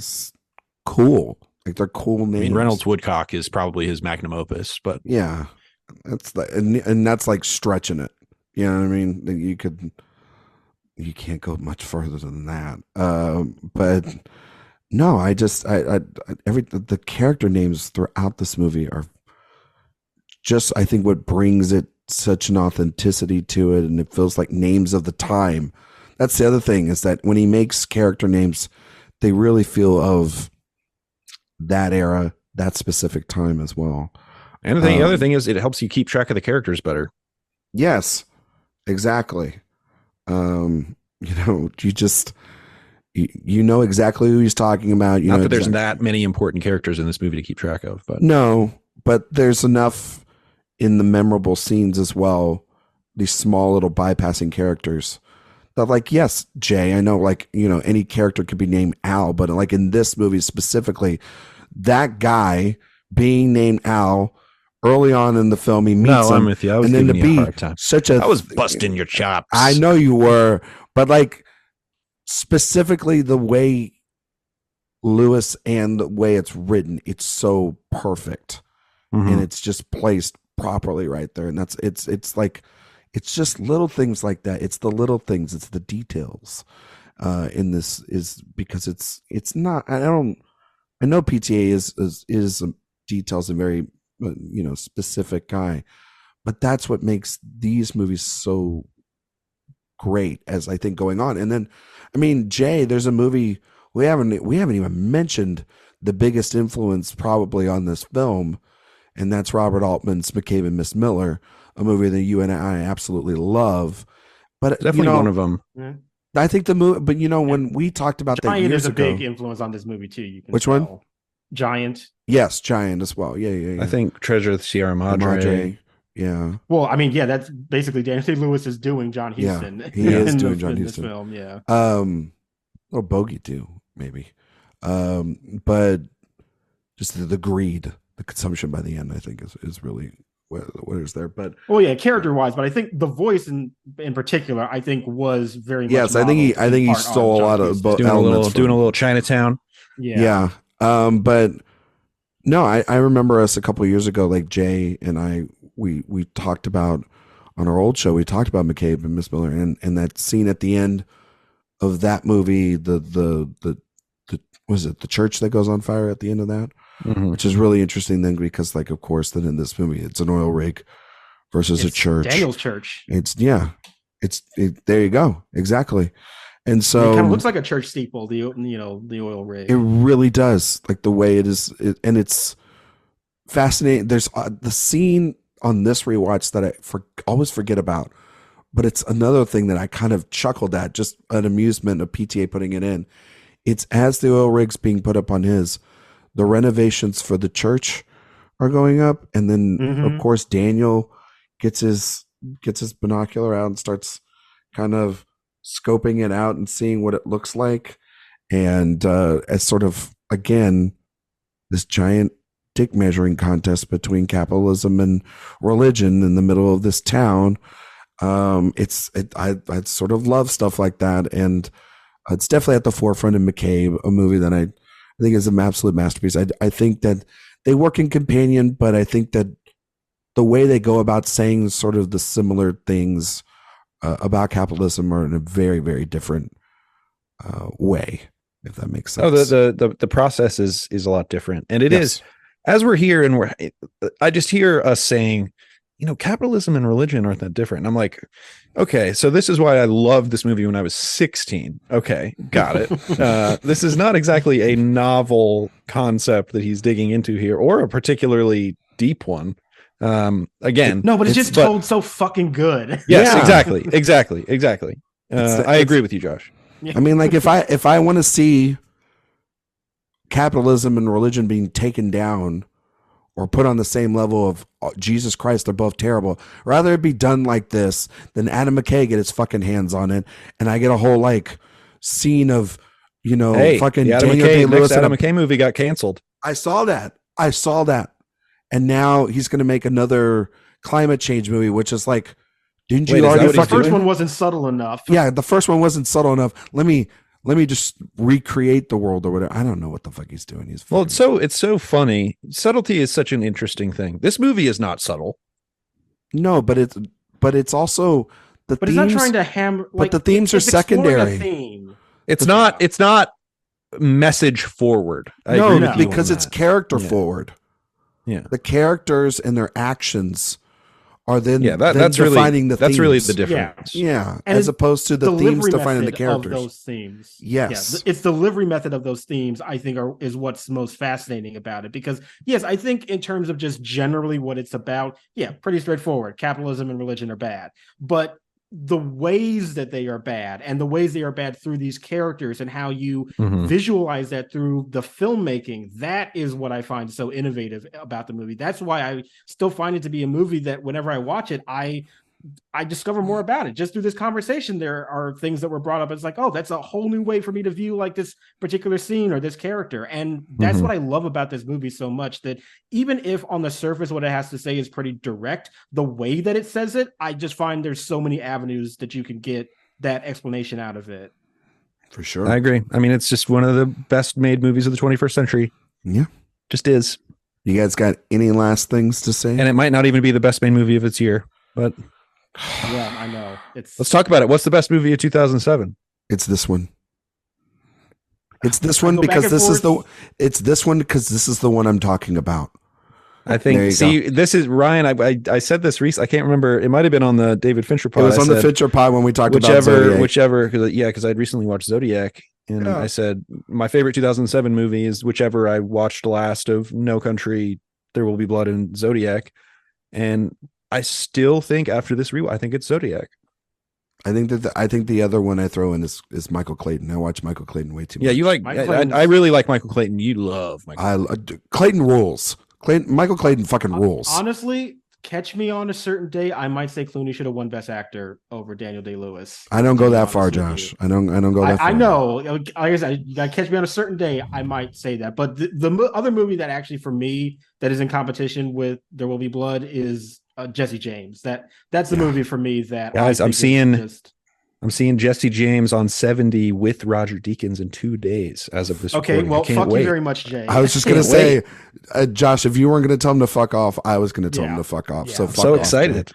cool. Like, they're cool names. I mean, Reynolds Woodcock is probably his magnum opus, but yeah, that's and that's like stretching it. You know what I mean? You can't go much further than that. But no, the character names throughout this movie are just, I think, what brings it such an authenticity to it, and it feels like names of the time. That's the other thing, is that when he makes character names, they really feel of that era, that specific time as well. And the other thing is, it helps you keep track of the characters better. Yes, exactly. you know exactly who he's talking about. Not that there's that many important characters in this movie to keep track of, but no, but there's enough in the memorable scenes as well. These small little bypassing characters that, like, yes, Jay, I know, like, any character could be named Al, but like in this movie specifically, that guy being named Al early on in the film, he meets him. I'm with you. I was giving you a hard time. I was busting your chops. I know you were, but like specifically the way Lewis and the way it's written, it's so perfect, and it's just placed properly right there. And it's like, it's just little things like that. It's the little things. It's the details in this, is because it's not. I know PTA is details and very specific guy, but that's what makes these movies so great, as I think, going on. And then, I mean, Jay, there's a movie we haven't even mentioned, the biggest influence probably on this film, and that's Robert Altman's McCabe and Miss Miller, a movie that you and I absolutely love. But definitely one of them. I think the movie, but when we talked about Giant that years is a ago, big influence on this movie too. You can Which tell. one? Giant. Yes, Giant as well. Yeah. I think Treasure of the Sierra Madre. Yeah. Well, I mean, yeah, that's basically Daniel Day-Lewis is doing John Huston. Yeah, he is doing John Huston. This film, yeah. Or Bogey too, maybe. But just the greed, the consumption by the end, I think is really what is there. But character wise, but I think the voice in particular, I think, was very much. Yes, I think he stole a lot of both elements. Doing a little Chinatown. Yeah. But no, I remember us a couple of years ago, like Jay and I, we talked about on our old show, we talked about McCabe and Miss Miller, and that scene at the end of that movie, the was it the church that goes on fire at the end of that, which is really interesting then, because, like, of course, then in this movie it's an oil rig versus a church, Daniel's church. There you go, exactly. And so it kind of looks like a church steeple, the oil rig. It really does, like the way it is, and it's fascinating. There's the scene on this rewatch that I always forget about, but it's another thing that I kind of chuckled at, just an amusement of PTA putting it in. It's as the oil rig's being put up on the renovations for the church are going up, and then of course Daniel gets his binocular out and starts kind of scoping it out and seeing what it looks like, and as sort of, again, this giant dick measuring contest between capitalism and religion in the middle of this town. I sort of love stuff like that, and it's definitely at the forefront in McCabe, a movie that I think is an absolute masterpiece. I think that they work in companion, but I think that the way they go about saying sort of the similar things about capitalism are in a very, very different way, if that makes sense. Oh, the process is a lot different, and it is, as we're here, and I just hear us saying, capitalism and religion aren't that different. And I'm like, okay, so this is why I loved this movie when I was 16. Okay, got it. This is not exactly a novel concept that he's digging into here, or a particularly deep one. Again, no, but it's just told so fucking good. Yes, exactly. I agree with you, Josh. I mean, like, if I want to see capitalism and religion being taken down or put on the same level of Jesus Christ, they're both terrible, rather it be done like this than Adam McKay get his fucking hands on it, and I get a whole like scene of fucking the Adam Daniel McKay, Day-Lewis. Adam McKay movie got canceled. I saw that. And now he's going to make another climate change movie, which is like, didn't you already? The first one wasn't subtle enough. Yeah, the first one wasn't subtle enough. Let me just recreate the world or whatever. I don't know what the fuck he's doing. It's so funny. Subtlety is such an interesting thing. This movie is not subtle. No, but it's also the themes. But it's not trying to hammer. But the themes are secondary. Theme. It's not message forward. No, because it's character forward. Yeah, the characters and their actions are then that's defining the themes. That's really the difference. Yeah, as opposed to the themes defining the characters. Of those themes. Yes, it's the delivery method of those themes, I think, is what's most fascinating about it. Because yes, I think in terms of just generally what it's about, pretty straightforward. Capitalism and religion are bad, but the ways that they are bad and the ways they are bad through these characters and how you visualize that through the filmmaking. That is what I find so innovative about the movie. That's why I still find it to be a movie that whenever I watch it, I discover more about it just through this conversation. There are things that were brought up. It's like, oh, that's a whole new way for me to view like this particular scene or this character. And that's what I love about this movie so much, that even if on the surface what it has to say is pretty direct, the way that it says it, I just find there's so many avenues that you can get that explanation out of it. For sure. I agree. I mean, it's just one of the best made movies of the 21st century. Yeah. Just is. You guys got any last things to say? And it might not even be the best made movie of its year, but yeah, I know. Let's talk about it. What's the best movie of 2007? It's this one. It's this one because this is the one I'm talking about. I think. See, this is Ryan. I said this recently. I can't remember. It might have been on the David Fincher pod. It was on the Fincher pod when we talked about Zodiac. Because I'd recently watched Zodiac, and I said my favorite 2007 movie is whichever I watched last of No Country, There Will Be Blood, and Zodiac, and I still think after this rewatch, I think it's Zodiac. I think the other one I throw in is Michael Clayton. I watch Michael Clayton way too much. Yeah, you like. I really like Michael Clayton. You love Michael. Clayton rules. Michael Clayton fucking rules. Honestly, catch me on a certain day. I might say Clooney should have won Best Actor over Daniel Day-Lewis. I don't go that far, Josh. I don't go that far. I know. Like I said, you gotta catch me on a certain day. I might say that. But the other movie that actually for me that is in competition with There Will Be Blood is Jesse James. That's the movie for me that guys. I'm seeing Jesse James on 70 with Roger Deakins in 2 days as of this. Okay, recording. well, fuck you very much, Jay. I was just gonna say, Josh, if you weren't gonna tell him to fuck off, I was gonna tell him to fuck off. So fuck off, excited.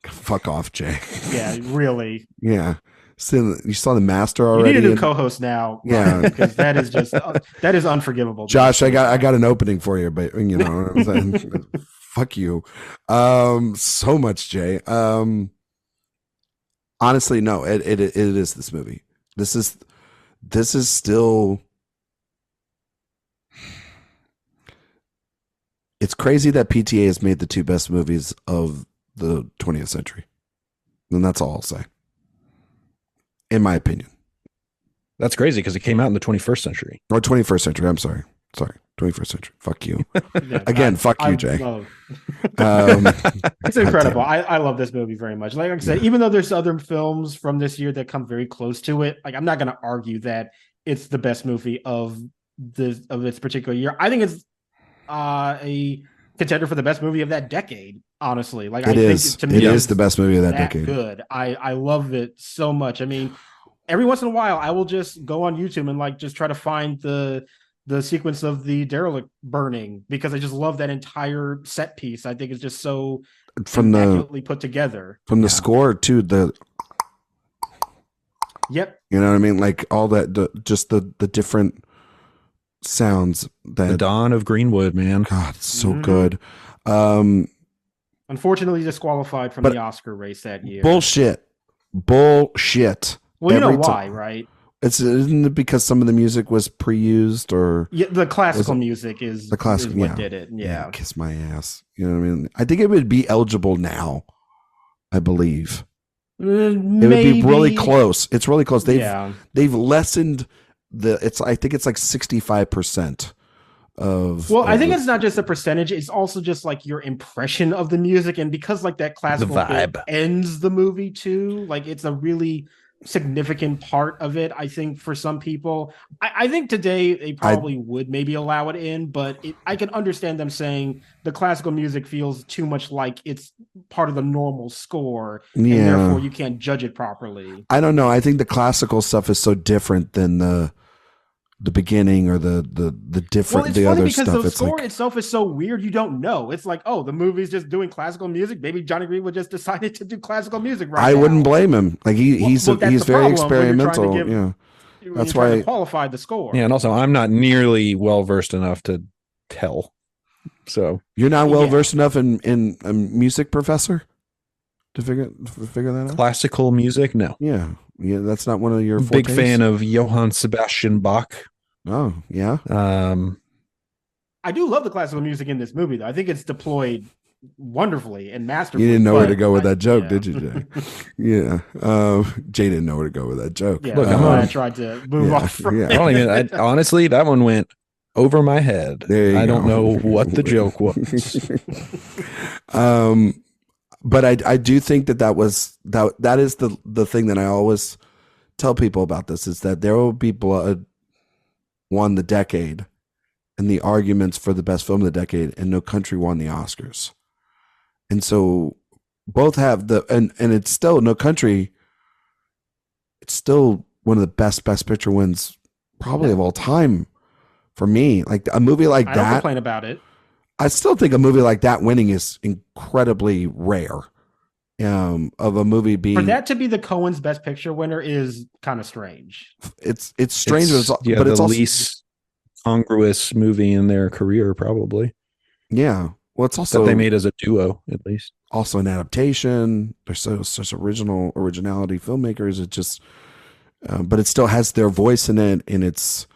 Jay. Fuck off, Jay. Yeah, really. Yeah. So you saw The Master already. You need a new co-host now. Yeah, because that is just that is unforgivable. Josh, I got an opening for you, but you know what I'm saying. Fuck you. So much, Jay. Honestly, no, it is this movie. This is still. It's crazy that PTA has made the two best movies of the 20th century. And that's all I'll say. In my opinion. That's crazy because it came out in the 21st century. Or 21st century. I'm sorry. 21st century. Fuck you. Again, fuck you, Jay. It's incredible. I love this movie very much. Like I said, even though there's other films from this year that come very close to it, like I'm not going to argue that it's the best movie of this particular year. I think it's a contender for the best movie of that decade. Honestly, like it is the best movie of that decade. Good. I love it so much. I mean, every once in a while, I will just go on YouTube and like just try to find the sequence of the derelict burning because I just love that entire set piece. I think it's just so immaculately put together. From the score to Yep. You know what I mean? Like all that, just the different sounds. The Dawn of Greenwood, man. God, it's so good. Unfortunately disqualified from the Oscar race that year. Bullshit. Well, you know why, right? Isn't it because some of the music was pre-used or the classical music is what did it. Yeah. Kiss my ass. You know what I mean? I think it would be eligible now. I believe it would be really close. It's really close. They've lessened I think it's like 65% of. Well, I think it's not just a percentage. It's also just like your impression of the music, and because like that classical bit ends the movie too. Like it's a really significant part of it. I think for some people, I think today they probably would maybe allow it in, but I can understand them saying the classical music feels too much like it's part of the normal score, and therefore you can't judge it properly. I don't know. I think the classical stuff is so different than the beginning or the different the other stuff. The score itself is so weird. You don't know. It's like, oh, the movie's just doing classical music. Maybe Johnny Greenwood just decided to do classical music I wouldn't blame him. Like he's very experimental. That's why I qualified the score. Yeah, and also I'm not nearly well versed enough to tell. So you're not well versed enough in a music, professor, to figure that out. Classical music, no. Yeah, that's not one of your big fan of Johann Sebastian Bach. Oh, yeah. I do love the classical music in this movie, though. I think it's deployed wonderfully and masterfully. You didn't know where to go with that joke, did you, Jay? Yeah. Jay didn't know where to go with that joke. Yeah, look, I tried to move off from it. Honestly, that one went over my head. I don't know what the joke was. But I do think that is the thing that I always tell people about this, is that There Will Be Blood won the decade and the arguments for the best film of the decade, and No Country won the Oscars. And so both have and it's still No Country. It's still one of the best picture wins probably of all time for me. Like a movie like that. I don't complain about it. I still think a movie like that winning is incredibly rare. Of a movie being, for that to be the Coen's best picture winner is kind of strange. It's strange, but it's the least congruous movie in their career, probably. Yeah. Well, it's also that they made as a duo, at least. Also an adaptation. There's such originality filmmakers. It just, but it still has their voice in it, and it's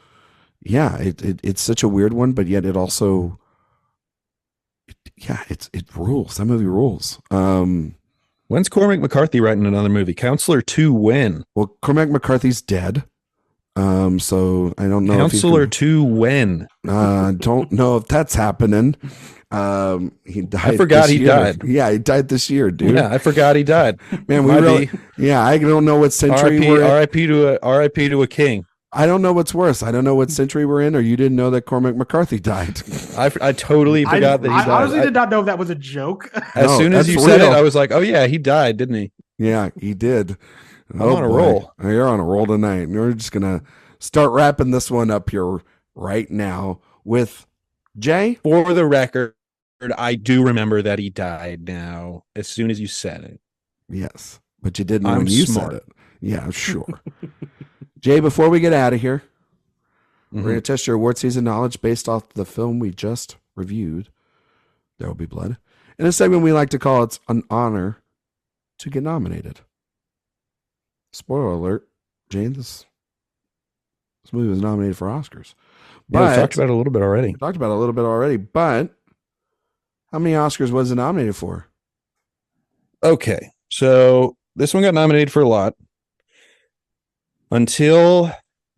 such a weird one, but yet it also, it rules. That movie rules. When's Cormac McCarthy writing another movie? Counselor 2, when? Well, Cormac McCarthy's dead. So I don't know. Counselor 2, when? Don't know if that's happening. He died. I forgot he died. Yeah, he died this year, dude. Yeah, I forgot he died. Man, I don't know what century we're in. R.I.P. to a king. I don't know what's worse. I don't know what century we're in, or you didn't know that Cormac McCarthy died. I totally forgot that he died. I honestly did not know if that was a joke. As soon as you said it, I was like, oh yeah, he died, didn't he? Yeah, he did. I'm on a roll. You're on a roll tonight. We're just going to start wrapping this one up here right now with Jay. For the record, I do remember that he died now as soon as you said it. Yes, but you didn't when you said it. Yeah, sure. Jay, before we get out of here, we're going to test your award season knowledge based off the film we just reviewed, There Will Be Blood. In a segment we like to call It's an Honor to Get Nominated. Spoiler alert, Jay, this movie was nominated for Oscars. But we talked about it a little bit already. But how many Oscars was it nominated for? Okay, so this one got nominated for a lot. Until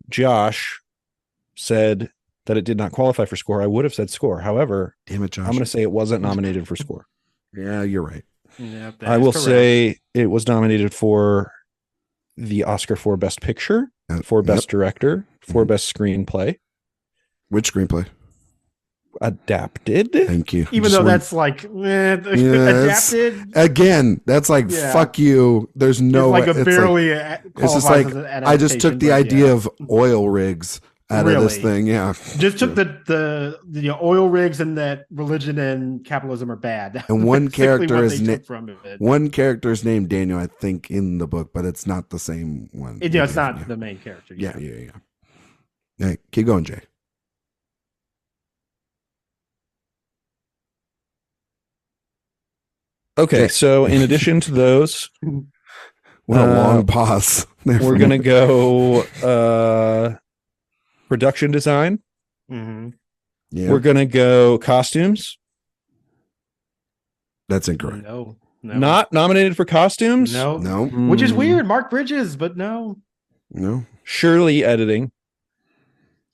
Josh said that it did not qualify for score, I would have said score. However, damn it, Josh, I'm going to say it wasn't nominated for score. Yeah, you're right. Yeah, I will say it was nominated for the Oscar for Best Picture, for Best Director, for Best Screenplay. Which screenplay? Adapted. Thank you. Even though that's like adapted again, that's like fuck you. There's no it's like way. A barely. It's just like I just took the idea of oil rigs out of this thing. Yeah, just took the oil rigs and that religion and capitalism are bad. And one character is named Daniel, I think, in the book, but it's not the same one. It's not the main character. Yeah. Hey, keep going, Jay. Okay, so in addition to those, what a long pause. We're gonna go production design. Mm-hmm. Yeah. We're gonna go costumes. That's incorrect. No. Not nominated for costumes. No. Which is weird. Mark Bridges, but no. Shirley editing.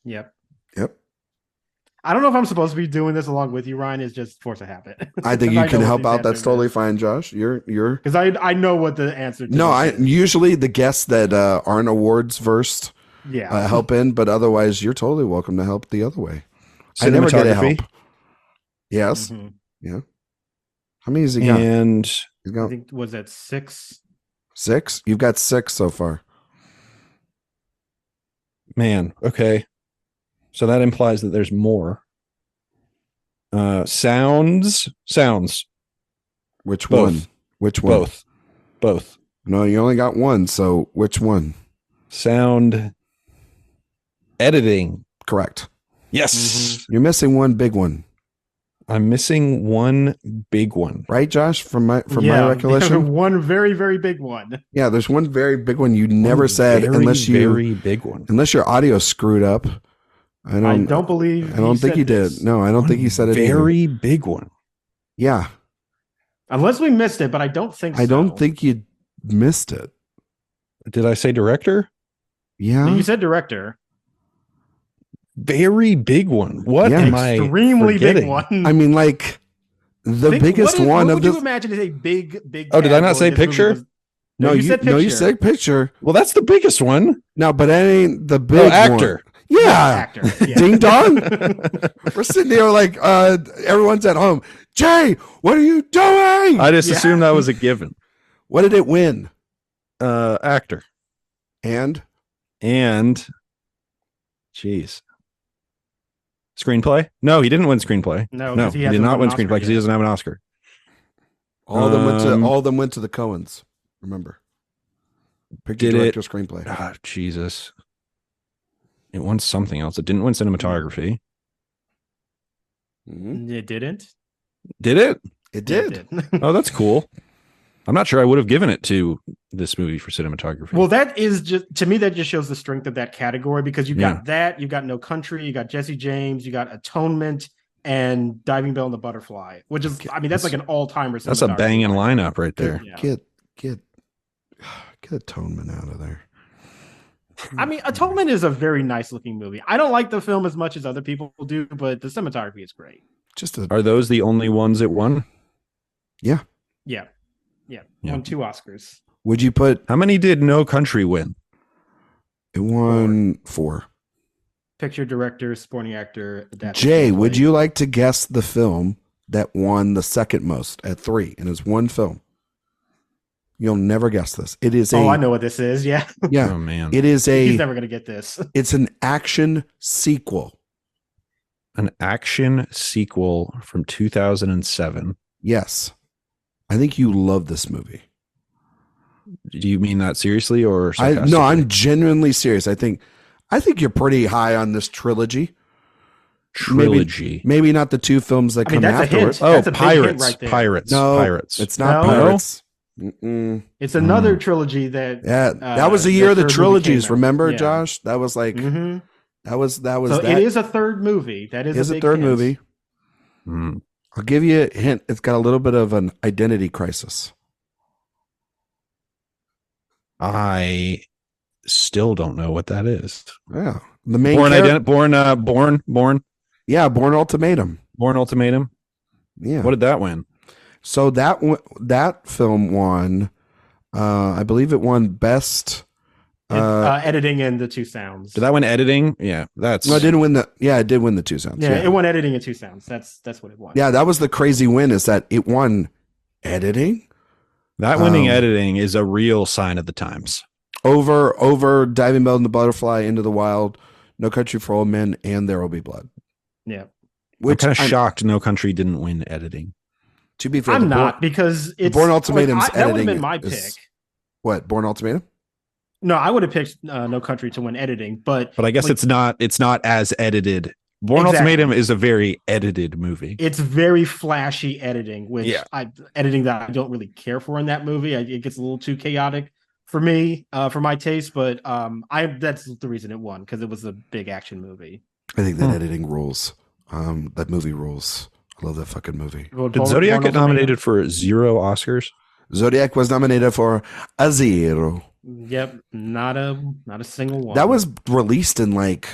Yep. I don't know if I'm supposed to be doing this along with you, Ryan. It's just force of habit. I think you can help out. That's totally fine, Josh. You're because I know what the answer. Usually the guests that aren't awards versed, help in, but otherwise you're totally welcome to help the other way. I never get a help. Yes. Mm-hmm. Yeah. How many has he got? And I think was that 6? 6? You've got 6 so far. Man, okay. So that implies that there's more. Sounds. Which Both. one? Both. No, you only got one. So which one? Sound editing. Correct. Yes. Mm-hmm. You're missing one big one. I'm missing one big one. Right, Josh? From my recollection? One very, very big one. Yeah, there's one very big one you never said unless very big one. Unless your audio screwed up. I don't believe. I don't think he did. No, I don't think he said it. Very big one. Yeah. Unless we missed it, but I don't think so. I don't think you missed it. Did I say director? Yeah. You said director. Very big one. What Yeah. am I Extremely big forgetting? one. I mean, like the biggest one what of would you this. imagine is a big? Oh, did I not category say this movie picture? was- No, you said picture. you said picture. Well, that's the biggest one. No, but that ain't the big Oh, actor. one. Yeah. Actor. Yeah. Ding dong. We're sitting there like everyone's at home. Jay, what are you doing? I just assumed that was a given. What did it win? Actor. And jeez. Screenplay? No, he didn't win screenplay. No, No, 'cause he hasn't did not won win an Oscar screenplay because he yet. doesn't have an Oscar. all of them went to the Coens. Remember? Picture, Did director, screenplay. Ah, Jesus. It won something else. It didn't win cinematography. Mhm. It didn't. Did it? It did. Oh, that's cool. I'm not sure I would have given it to this movie for cinematography. Well, that is just, to me, that just shows the strength of that category, because you've Yeah. got that, you've got No Country, you got Jesse James, you got Atonement, and Diving Bell and the Butterfly, which is, I mean, that's like an all-timer. that's a banging lineup right there. Yeah. Get Atonement out of there. I mean, Atonement is a very nice looking movie. I don't like the film as much as other people do, but the cinematography is great. Just a Are those the only ones it won? Yeah. Yeah. Won 2 Oscars. would you put How many did No Country win? it won 4? Picture, director, supporting actor, adapted Jay, screenplay. would you like to guess the film that won the second most at 3? And it's one film. You'll never guess this. It is I know what this is. Yeah. yeah. Oh man. It is He's never going to get this. it's an action sequel. An action sequel from 2007. Yes. I think you love this movie. Do you mean that seriously or No, sarcastically? I'm genuinely serious. I think you're pretty high on this trilogy. Trilogy. Maybe not the 2 films that I mean, come that's a afterwards. hint. Oh, That's a big hint Pirates. right there. Pirates. No, Pirates. It's not No? Pirates. Mm-mm. It's another trilogy that. Yeah, that was the year of the third movie trilogies. came out. Remember, Yeah. Josh? That was like Mhm. that was So that. it is a third movie. That is Is a a big third hint. movie. Hmm. I'll give you a hint. It's got a little bit of an identity crisis. I still don't know what that is. Yeah, the main character. Born Yeah, Born Ultimatum. Ultimatum. Yeah. What did that win? So that film won. I believe it won best. Editing and the 2 sounds. Did that win editing? Yeah, that's No, it didn't win the. Yeah, it did win the 2 sounds. Yeah, Yeah, it won editing and 2 sounds. That's what it won. Yeah, that was the crazy win. Is that it won editing that winning editing is a real sign of the times. over Diving Bell and the Butterfly, Into the Wild, No Country for Old Men, and There Will Be Blood. Yeah. I'm kind of shocked No Country didn't win editing. To be fair, I'm not, because it's Born Ultimatum's that would have editing been my is- pick. What, Born Ultimatum? No, I would have picked No Country to win editing, but But I guess like, it's not as edited. Born Exactly. Ultimatum is a very edited movie. it's very flashy editing, which Yeah. editing that I don't really care for in that movie. It gets a little too chaotic for me, for my taste. But that's the reason it won, because it was a big action movie. I think that editing rules. That movie rules. I love that fucking movie. Did Zodiac get nominated for 0 Oscars? Zodiac was nominated for a 0. Yep, not a single one. That was released in like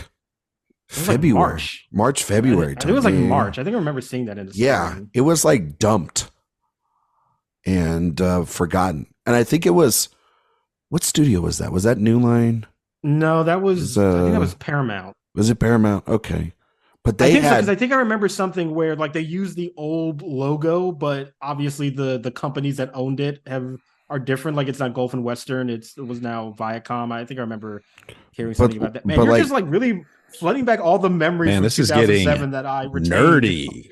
was like February, March. February. I think it was like time. March. I think I remember seeing that in the Yeah, screen. it was like dumped and forgotten. And I think it was, what studio was that? Was that New Line? No, that was I think that uh, was Paramount. Was it Paramount? Okay. But I they think so, had, because I think I remember something where like they used the old logo, but obviously the companies that owned it are different. Like it's not Gulf and Western. It was now Viacom. I think I remember hearing something about that. Man, but you're like- just like really flooding back all the memories Man, from this is getting 2007 that I retained. nerdy.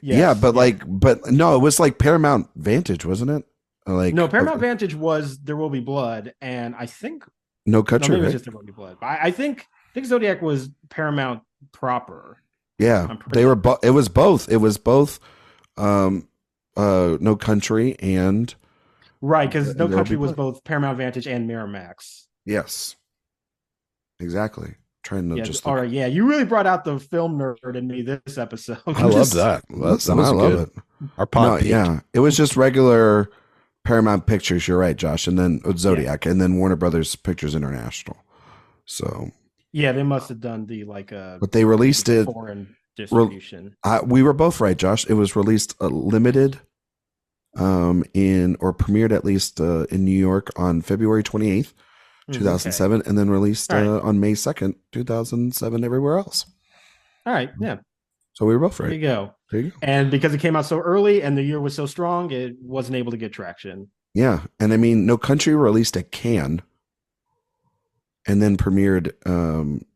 Yes. yeah, but no, it was like Paramount Vantage, wasn't it? Like No, Paramount Vantage was There Will Be Blood, and I think No no, Country, maybe it was right? just There Will Be Blood. But I think Zodiac was Paramount proper. Yeah, I'm pretty- they were. It was both. It was both. No Country and Right, because No There Will Country Be was Blood. both Paramount Vantage and Miramax. yes, exactly. Trying to Yeah, just. all right. Yeah, you really brought out the film nerd in me this episode. I love that. Listen, That was I love good. it. Our pod peaked. yeah, it was just regular Paramount Pictures. You're right, Josh, and then Zodiac, and then Warner Brothers Pictures International. So Yeah, they must have done the but they released it. foreign distribution. We were both right, Josh. It was released limited, premiered at least in New York on February 28th, 2007, and then released on May 2nd, 2007, everywhere else. All right, yeah. So we were both right. There you go. There you go. And because it came out so early and the year was so strong, it wasn't able to get traction. Yeah, and I mean, No Country released at Cannes, and then premiered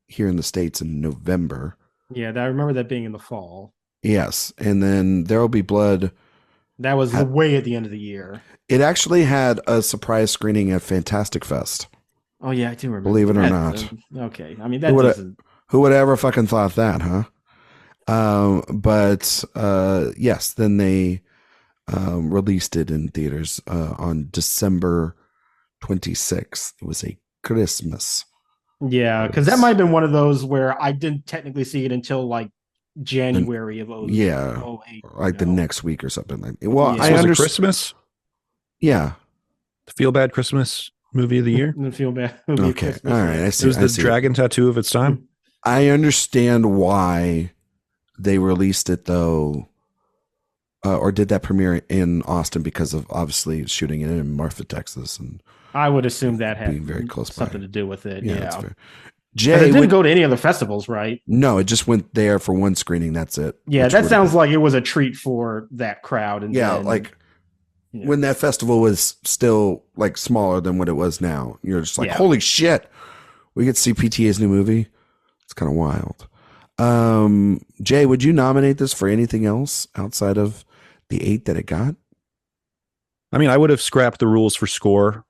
here in the States in November. Yeah, I remember that being in the fall. Yes, and then There'll Be Blood. That was way at the end of the year. It actually had a surprise screening at Fantastic Fest. Oh yeah, I do remember. Believe it or not. Okay, I mean that doesn't. Who would ever fucking thought that, huh? But yes, then they released it in theaters on December 26th. It was a Christmas. Yeah, because that might have been one of those where I didn't technically see it until like January of 08. Yeah, like the next week or something like that. Well, I understand Christmas. Yeah, the Feel Bad Christmas movie of the year. The Feel Bad. Okay, all right. I see. It was the dragon tattoo of its time. I understand why they released it though, or did that premiere in Austin because of obviously shooting it in Marfa, Texas, and I would assume that had being very close something to do with it. Yeah, yeah. That's fair. Jay, it didn't go to any other festivals, right? No, it just went there for one screening. That's it. Yeah, that sounds like it was a treat for that crowd. And yeah, when that festival was still like smaller than what it was now, you're just like, holy shit, we get to see PTA's new movie. It's kind of wild. Jay, would you nominate this for anything else outside of the 8 that it got? I mean, I would have scrapped the rules for score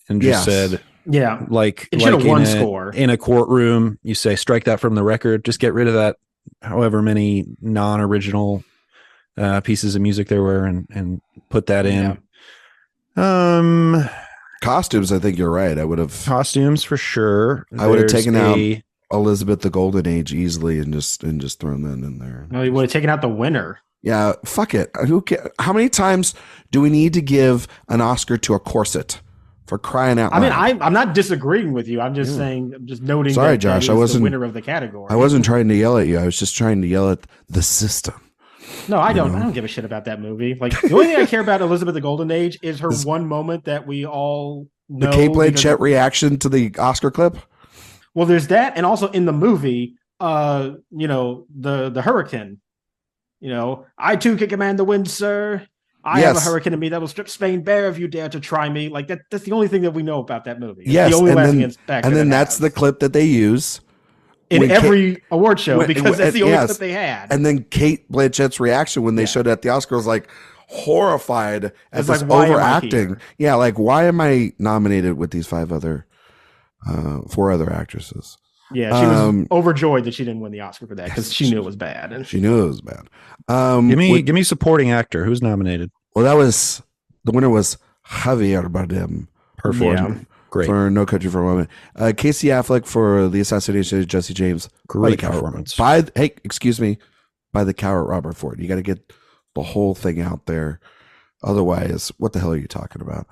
and just said, like it should have won score in a courtroom. You say strike that from the record. Just get rid of that. However many non-original pieces of music there were, and put that in. Costumes. I think you're right. I would have costumes for sure. I would have taken out Elizabeth the Golden Age easily and just thrown that in there. No, you would have taken out the winner. Yeah, fuck it. How many times do we need to give an Oscar to a corset? For crying out loud. I mean, I'm not disagreeing with you. I'm just saying, I'm just noting. Sorry, Josh, I wasn't the winner of the category. I wasn't trying to yell at you. I was just trying to yell at the system. No, I don't. I don't give a shit about that movie. Like the only thing I care about Elizabeth the Golden Age is her one moment that we all know. The Kate Blanchett reaction to the Oscar clip. Well, there's that, and also in the movie, the hurricane. I too can command the wind, sir. I have a hurricane in me that will strip Spain bare if you dare to try me. Like that's the only thing that we know about that movie. Yes, the only and then that's the clip that they use in every award show because that's the only clip they had. And then Kate Blanchett's reaction when they showed it at the Oscars was like horrified at this overacting. Yeah, like why am I nominated with these 4 other actresses? Yeah, she was overjoyed that she didn't win the Oscar for that because she knew it was bad. And she knew it was bad. Give me supporting actor. Who's nominated? Well, the winner was Javier Bardem. Great for No Country for Old Men. Casey Affleck for the assassination of Jesse James. Great performance. By the coward Robert Ford. You got to get the whole thing out there. Otherwise, what the hell are you talking about?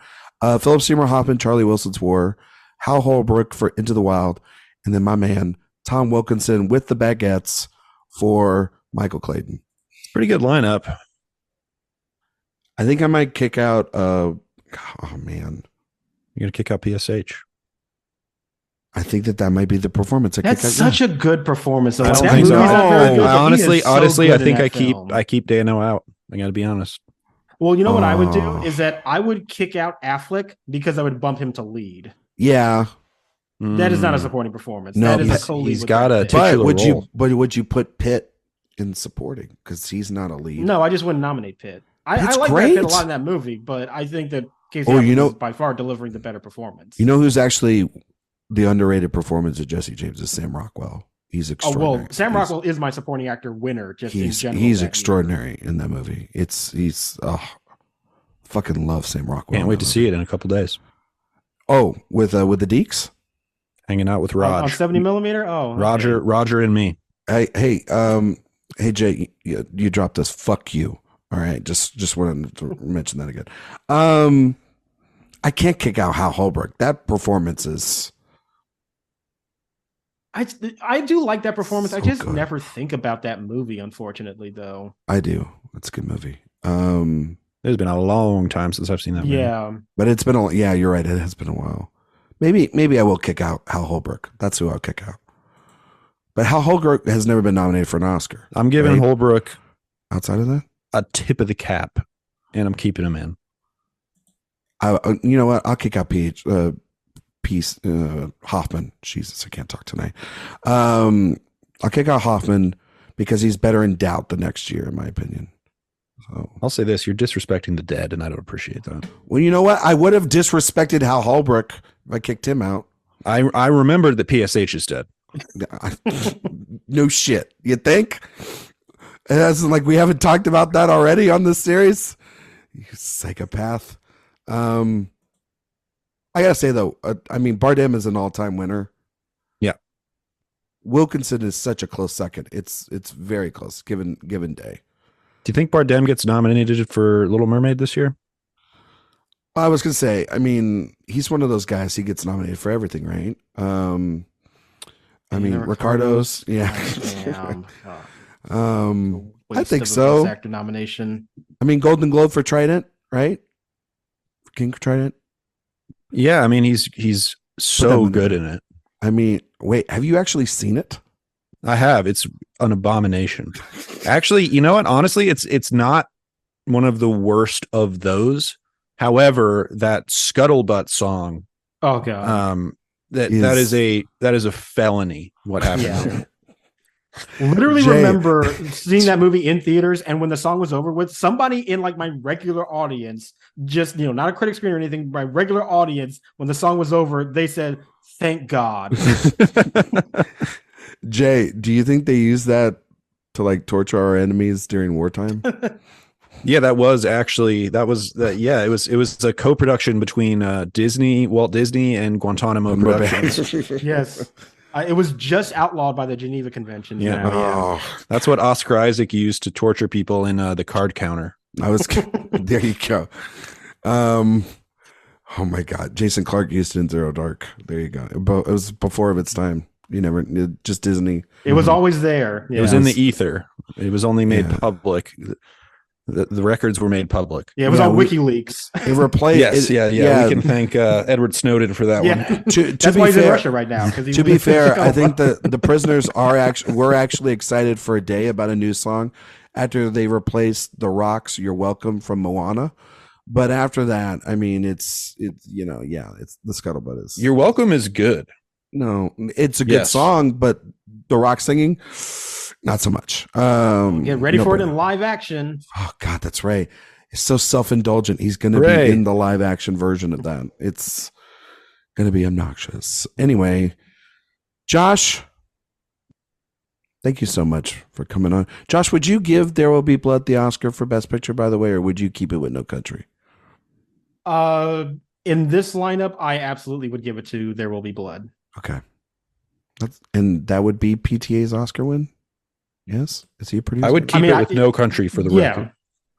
Philip Seymour Hoffman, Charlie Wilson's War, Hal Holbrook for Into the Wild, and then my man Tom Wilkinson with the Baguettes for Michael Clayton. Pretty good lineup. I think I might kick out. Oh man, you're gonna kick out PSH. I think that might be the performance. That's such a good performance. I don't think so. Honestly, I think I keep Dano out. I got to be honest. Well, you know what I would do is that I would kick out Affleck because I would bump him to lead. Yeah. That is not a supporting performance. No, that is a co-lead. He's got a titular role. Would you put Pitt in supporting because he's not a lead? No, I just wouldn't nominate Pitt. I like Brad Pitt a lot in that movie, but I think that Casey Affleck is by far delivering the better performance. You know who's actually the underrated performance of Jesse James is Sam Rockwell. He's extraordinary. Oh well, Sam Rockwell is my supporting actor winner. In general, he's extraordinary in that movie. Fucking love Sam Rockwell. Can't wait to see it in a couple days. Oh, with the Deeks, hanging out with Raj on 70mm. Oh, Roger and me. Hey, Jay, you dropped this. Fuck you. All right, just wanted to mention that again. I can't kick out Hal Holbrook. That performance is. I do like that performance. So I just good. never think about that movie, unfortunately, though. I do. It's a good movie. There's been a long time since I've seen that movie. Yeah. But it's been yeah, you're right. It has been a while. Maybe I will kick out Hal Holbrook. That's who I'll kick out. But Hal Holbrook has never been nominated for an Oscar. I'm giving right? Holbrook Outside of that, a tip of the cap, and I'm keeping him in. You know what? I'll kick out Hoffman. Jesus, I can't talk tonight. I'll kick out Hoffman because he's better in Doubt the next year, in my opinion. So I'll say this: you're disrespecting the dead, and I don't appreciate that. Well, you know what? I would have disrespected Hal Holbrook if I kicked him out. I remembered that PSH is dead. No shit. You think? It's like we haven't talked about that already on this series. You psychopath. I gotta say though, I mean Bardem is an all-time winner. Yeah. Wilkinson is such a close second. It's very close given day. Do you think Bardem gets nominated for Little Mermaid this year? I was gonna say, I mean, he's one of those guys. He gets nominated for everything, right? I mean, Ricardo's, yeah. I think so. Actor nomination. I mean, Golden Globe for Trident, right? King Trident. Yeah, I mean, he's so good in it. I mean, wait, have you actually seen it? I have. It's an abomination. Actually, you know what? Honestly, it's not one of the worst of those. However, that Scuttlebutt song. Oh god. That is a felony. What happened there? Literally remember seeing that movie in theaters, and when the song was over with, somebody in like my regular audience, just not a critic screen or anything, my regular audience, when the song was over, they said, "Thank God." Jay, do you think they use that to like torture our enemies during wartime? Yeah, it was a co-production between Walt Disney and Guantanamo Productions. Yes. It was just outlawed by the Geneva Convention. Yeah. Oh. That's what Oscar Isaac used to torture people in the card counter. There you go. Oh my God. Jason Clarke used it in Zero Dark. There you go. It was before of its time. Just Disney. It was always there. Yeah. It was in the ether. It was only made public. The records were made public. Yeah, it was on WikiLeaks. It replaced. Yeah. We can thank Edward Snowden for that one. That's why he's in Russia right now. To be fair, I think the prisoners were actually excited for a day about a new song after they replaced The Rock's "You're Welcome" from Moana. But after that, I mean, it's the Scuttlebutt is. "You're Welcome" is good. No, it's a good song, but The Rock singing. Not so much. Get ready for it in live action. Oh God, that's right. It's so self-indulgent. He's going to be in the live action version of that. It's going to be obnoxious. Anyway, Josh, thank you so much for coming on. Josh, would you give There Will Be Blood the Oscar for Best Picture, by the way, or would you keep it with No Country? In this lineup, I absolutely would give it to There Will Be Blood. Okay. And that would be PTA's Oscar win? Yes. Is he a producer? I would keep it with No Country for the record.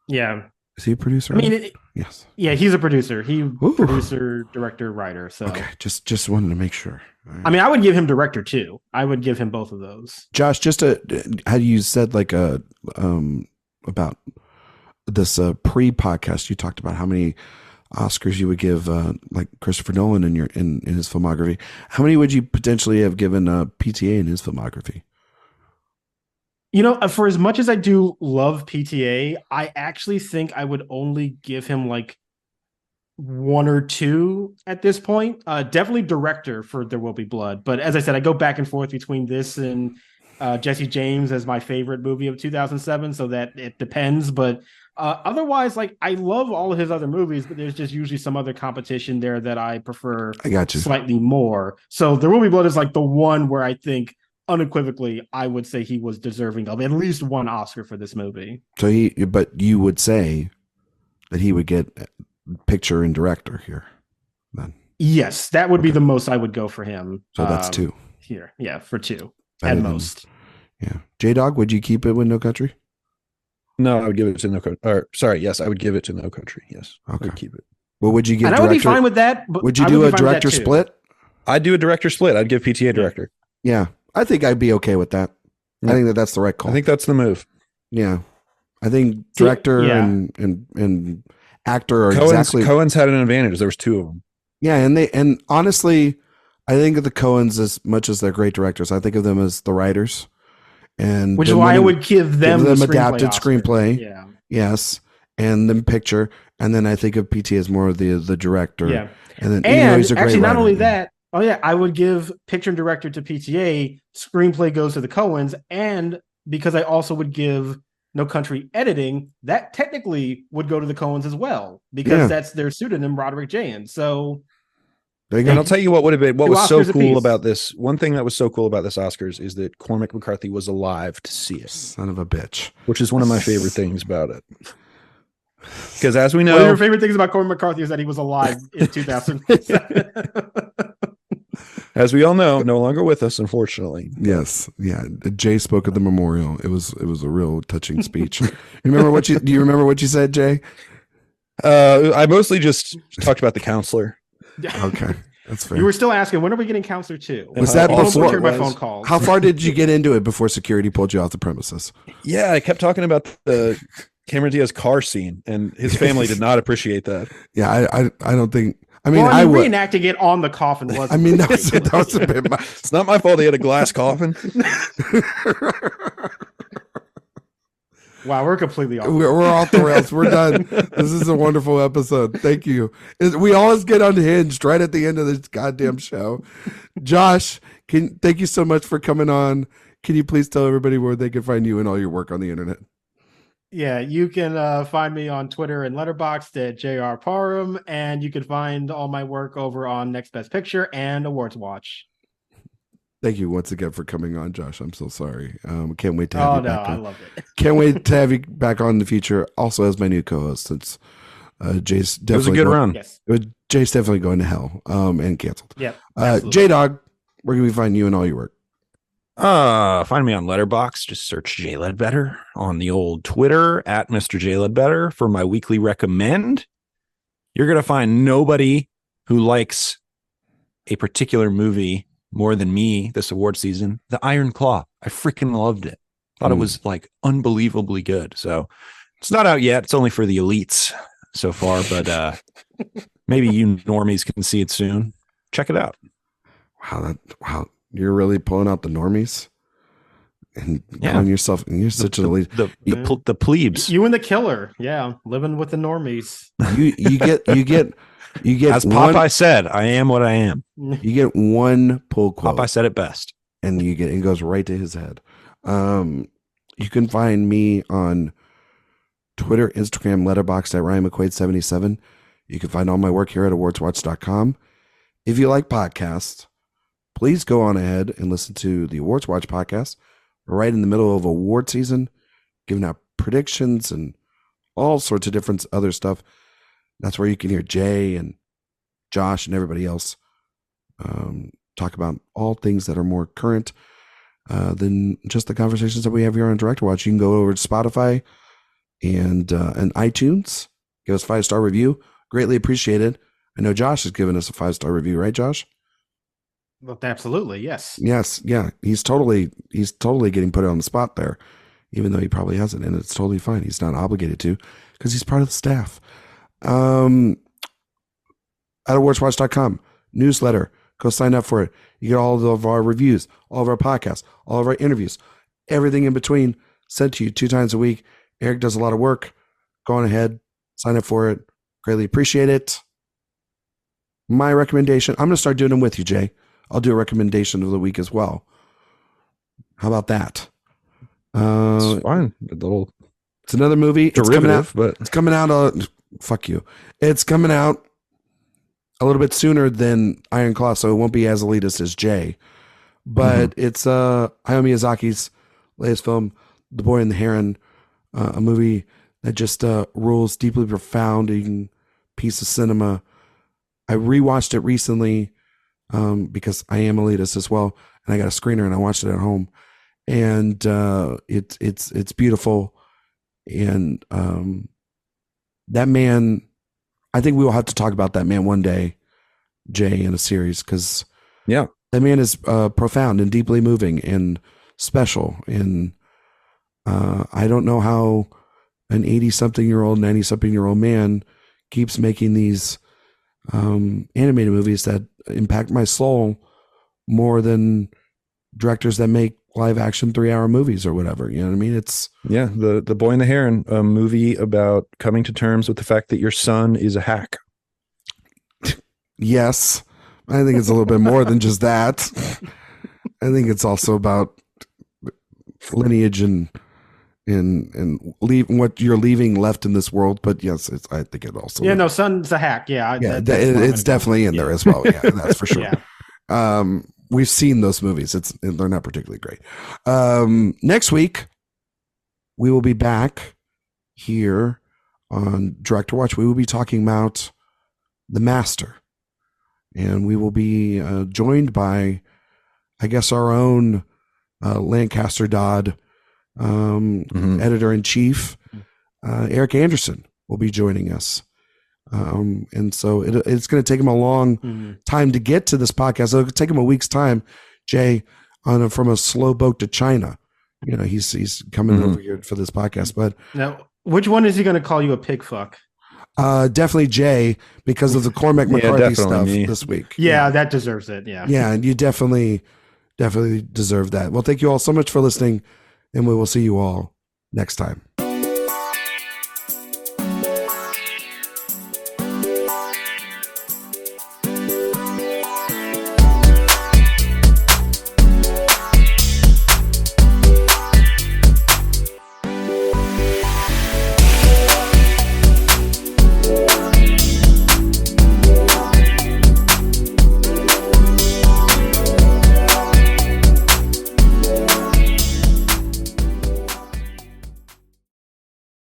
Yeah. Is he a producer? I mean, yes. Yeah, he's a producer. Producer, director, writer. So okay, just wanted to make sure. Right. I mean, I would give him director too. I would give him both of those. Josh, how you said like about this pre-podcast, you talked about how many Oscars you would give like Christopher Nolan in his filmography. How many would you potentially have given PTA in his filmography? For as much as I do love PTA, I actually think I would only give him like one or two at this point. Definitely director for There Will Be Blood. But as I said, I go back and forth between this and Jesse James as my favorite movie of 2007. So that it depends. But otherwise, like I love all of his other movies, but there's just usually some other competition there that I prefer slightly more. So There Will Be Blood is like the one where I think unequivocally, I would say he was deserving of at least one Oscar for this movie. So but you would say that he would get picture and director here, then? Yes, that would be the most I would go for him. So that's two here. Yeah, for two at most. Yeah, J-Dog, would you keep it with No Country? No, I would give it to No Country. Or sorry, yes, I would give it to No Country. Yes, I Okay. would keep it. Well, would you give And I director? would be fine with that. But would you I do be a fine with that director too. split? I'd do a director split. I'd give PTA director. Yeah, I think I'd be okay with that. Yeah. I think that's the right call. I think that's the move. Yeah, I think director yeah. and actor are Cohen's, exactly. Cohen's had an advantage. There was two of them. Yeah, and honestly, I think of the Coens as much as they're great directors. I think of them as the writers, and which is then why I winning- would give them the adapted Oscar. screenplay. Yeah. Yes, and then picture, and then I think of PT as more of the director. Yeah. And then even though he's a great actually, not writer, only that, I would give picture and director to PTA, screenplay goes to the Coens, and because I also would give No Country editing, that technically would go to the Coens as well, because that's their pseudonym, Roderick Jayan. So there you And go. I'll tell you what would have been what Two was so Oscars cool apiece. about this. One thing that was so cool about this Oscars is that Cormac McCarthy was alive to see it, Son of a bitch. which is one of my favorite things about it. Because as we know, one of your favorite things about Cormac McCarthy is that he was alive in 2000. as we all know, no longer with us, unfortunately. Yes, yeah. Jay spoke at the memorial. It was a real touching speech. Do you remember what you said, Jay? I mostly just talked about the counselor. Okay, that's fair. You were still asking, when are we getting Counselor 2? Was that All before- return my phone calls. How far did you get into it before security pulled you off the premises? Yeah, I kept talking about the Cameron Diaz car scene, and his family did not appreciate that. Yeah, I don't think. I mean, well, I would. reenacting it on the coffin was. I mean, that was a bit much. It's not my fault he had a glass coffin. Wow, we're completely off. We're off the rails. We're done. This is a wonderful episode. Thank you. We always get unhinged right at the end of this goddamn show. Josh, thank you so much for coming on. Can you please tell everybody where they can find you and all your work on the internet? Yeah, you can find me on Twitter and Letterboxd at JR Parham, and you can find all my work over on Next Best Picture and AwardsWatch. Thank you once again for coming on, Josh. I'm so sorry. Can't wait to have you back on. I loved it. Can't wait to have you back on in the future. Also, as my new co-host, since Jay's definitely It was a good run. Yes. Jay's definitely going to hell and canceled. Yep. J Dog, where can we find you and all your work? Find me on Letterboxd. Just search J Ledbetter on the old Twitter at Mr. J Ledbetter for my weekly recommend. You're gonna find nobody who likes a particular movie more than me this award season. The Iron Claw. I freaking loved it. Thought it was like unbelievably good. So it's not out yet. It's only for the elites so far, but maybe you normies can see it soon. Check it out. Wow. You're really pulling out the normies and calling yourself. You're such an elite. The plebes. You and the killer. Yeah. Living with the normies. You get. As Popeye said, I am what I am. You get one pull quote. Popeye said it best. And it goes right to his head. You can find me on Twitter, Instagram, Letterboxd at Ryan McQuade 77. You can find all my work here at awardswatch.com. If you like podcasts, please go on ahead and listen to the Awards Watch podcast. We're right in the middle of award season, giving out predictions and all sorts of different other stuff. That's where you can hear Jay and Josh and everybody else talk about all things that are more current than just the conversations that we have here on Director Watch. You can go over to Spotify and iTunes. Give us a 5-star review. Greatly appreciated. I know Josh has given us a 5-star review, right, Josh? Well, absolutely, yes. Yes, yeah. He's totally getting put on the spot there, even though he probably hasn't, and it's totally fine. He's not obligated to because he's part of the staff. At awardswatch.com, newsletter. Go sign up for it. You get all of our reviews, all of our podcasts, all of our interviews, everything in between sent to you 2 times a week. Eric does a lot of work. Go on ahead, sign up for it. Greatly appreciate it. My recommendation, I'm going to start doing them with you, Jay. I'll do a recommendation of the week as well. How about that? It's fine. It's another movie. Derivative, it's coming out. Fuck you. It's coming out a little bit sooner than Iron Claw, so it won't be as elitist as Jay. But it's Hayao Miyazaki's latest film, The Boy and the Heron, a movie that just rules, deeply profound piece of cinema. I rewatched it recently because I am elitist as well, and I got a screener and I watched it at home, and it's beautiful. And that man, I think we will have to talk about that man one day, Jay, in a series, because Yeah. that man is profound and deeply moving and special. And I don't know how an 80-something-year-old, 90-something-year-old man keeps making these animated movies that impact my soul more than directors that make live action 3-hour movies or whatever. You know what I mean? It's The Boy and the Heron, a movie about coming to terms with the fact that your son is a hack. yes. I think it's a little bit more than just that. I think it's also about lineage and leave what you're leaving left in this world. But yes, I think it also. Yeah, no, son's a hack. Yeah, it's definitely in there as well. Yeah, that's for sure. Yeah. We've seen those movies. They're not particularly great. Next week, we will be back here on Director Watch. We will be talking about The Master, and we will be joined by, I guess, our own Lancaster Dodd, editor in chief, Eric Anderson will be joining us. And so it's going to take him a long time to get to this podcast. It'll take him a week's time, Jay, from a slow boat to China. You know, he's coming over here for this podcast. But now, which one is he going to call you a pig fuck? Definitely Jay, because of the Cormac McCarthy stuff this week. Yeah, that deserves it. Yeah, and you definitely deserve that. Well, thank you all so much for listening, and we will see you all next time.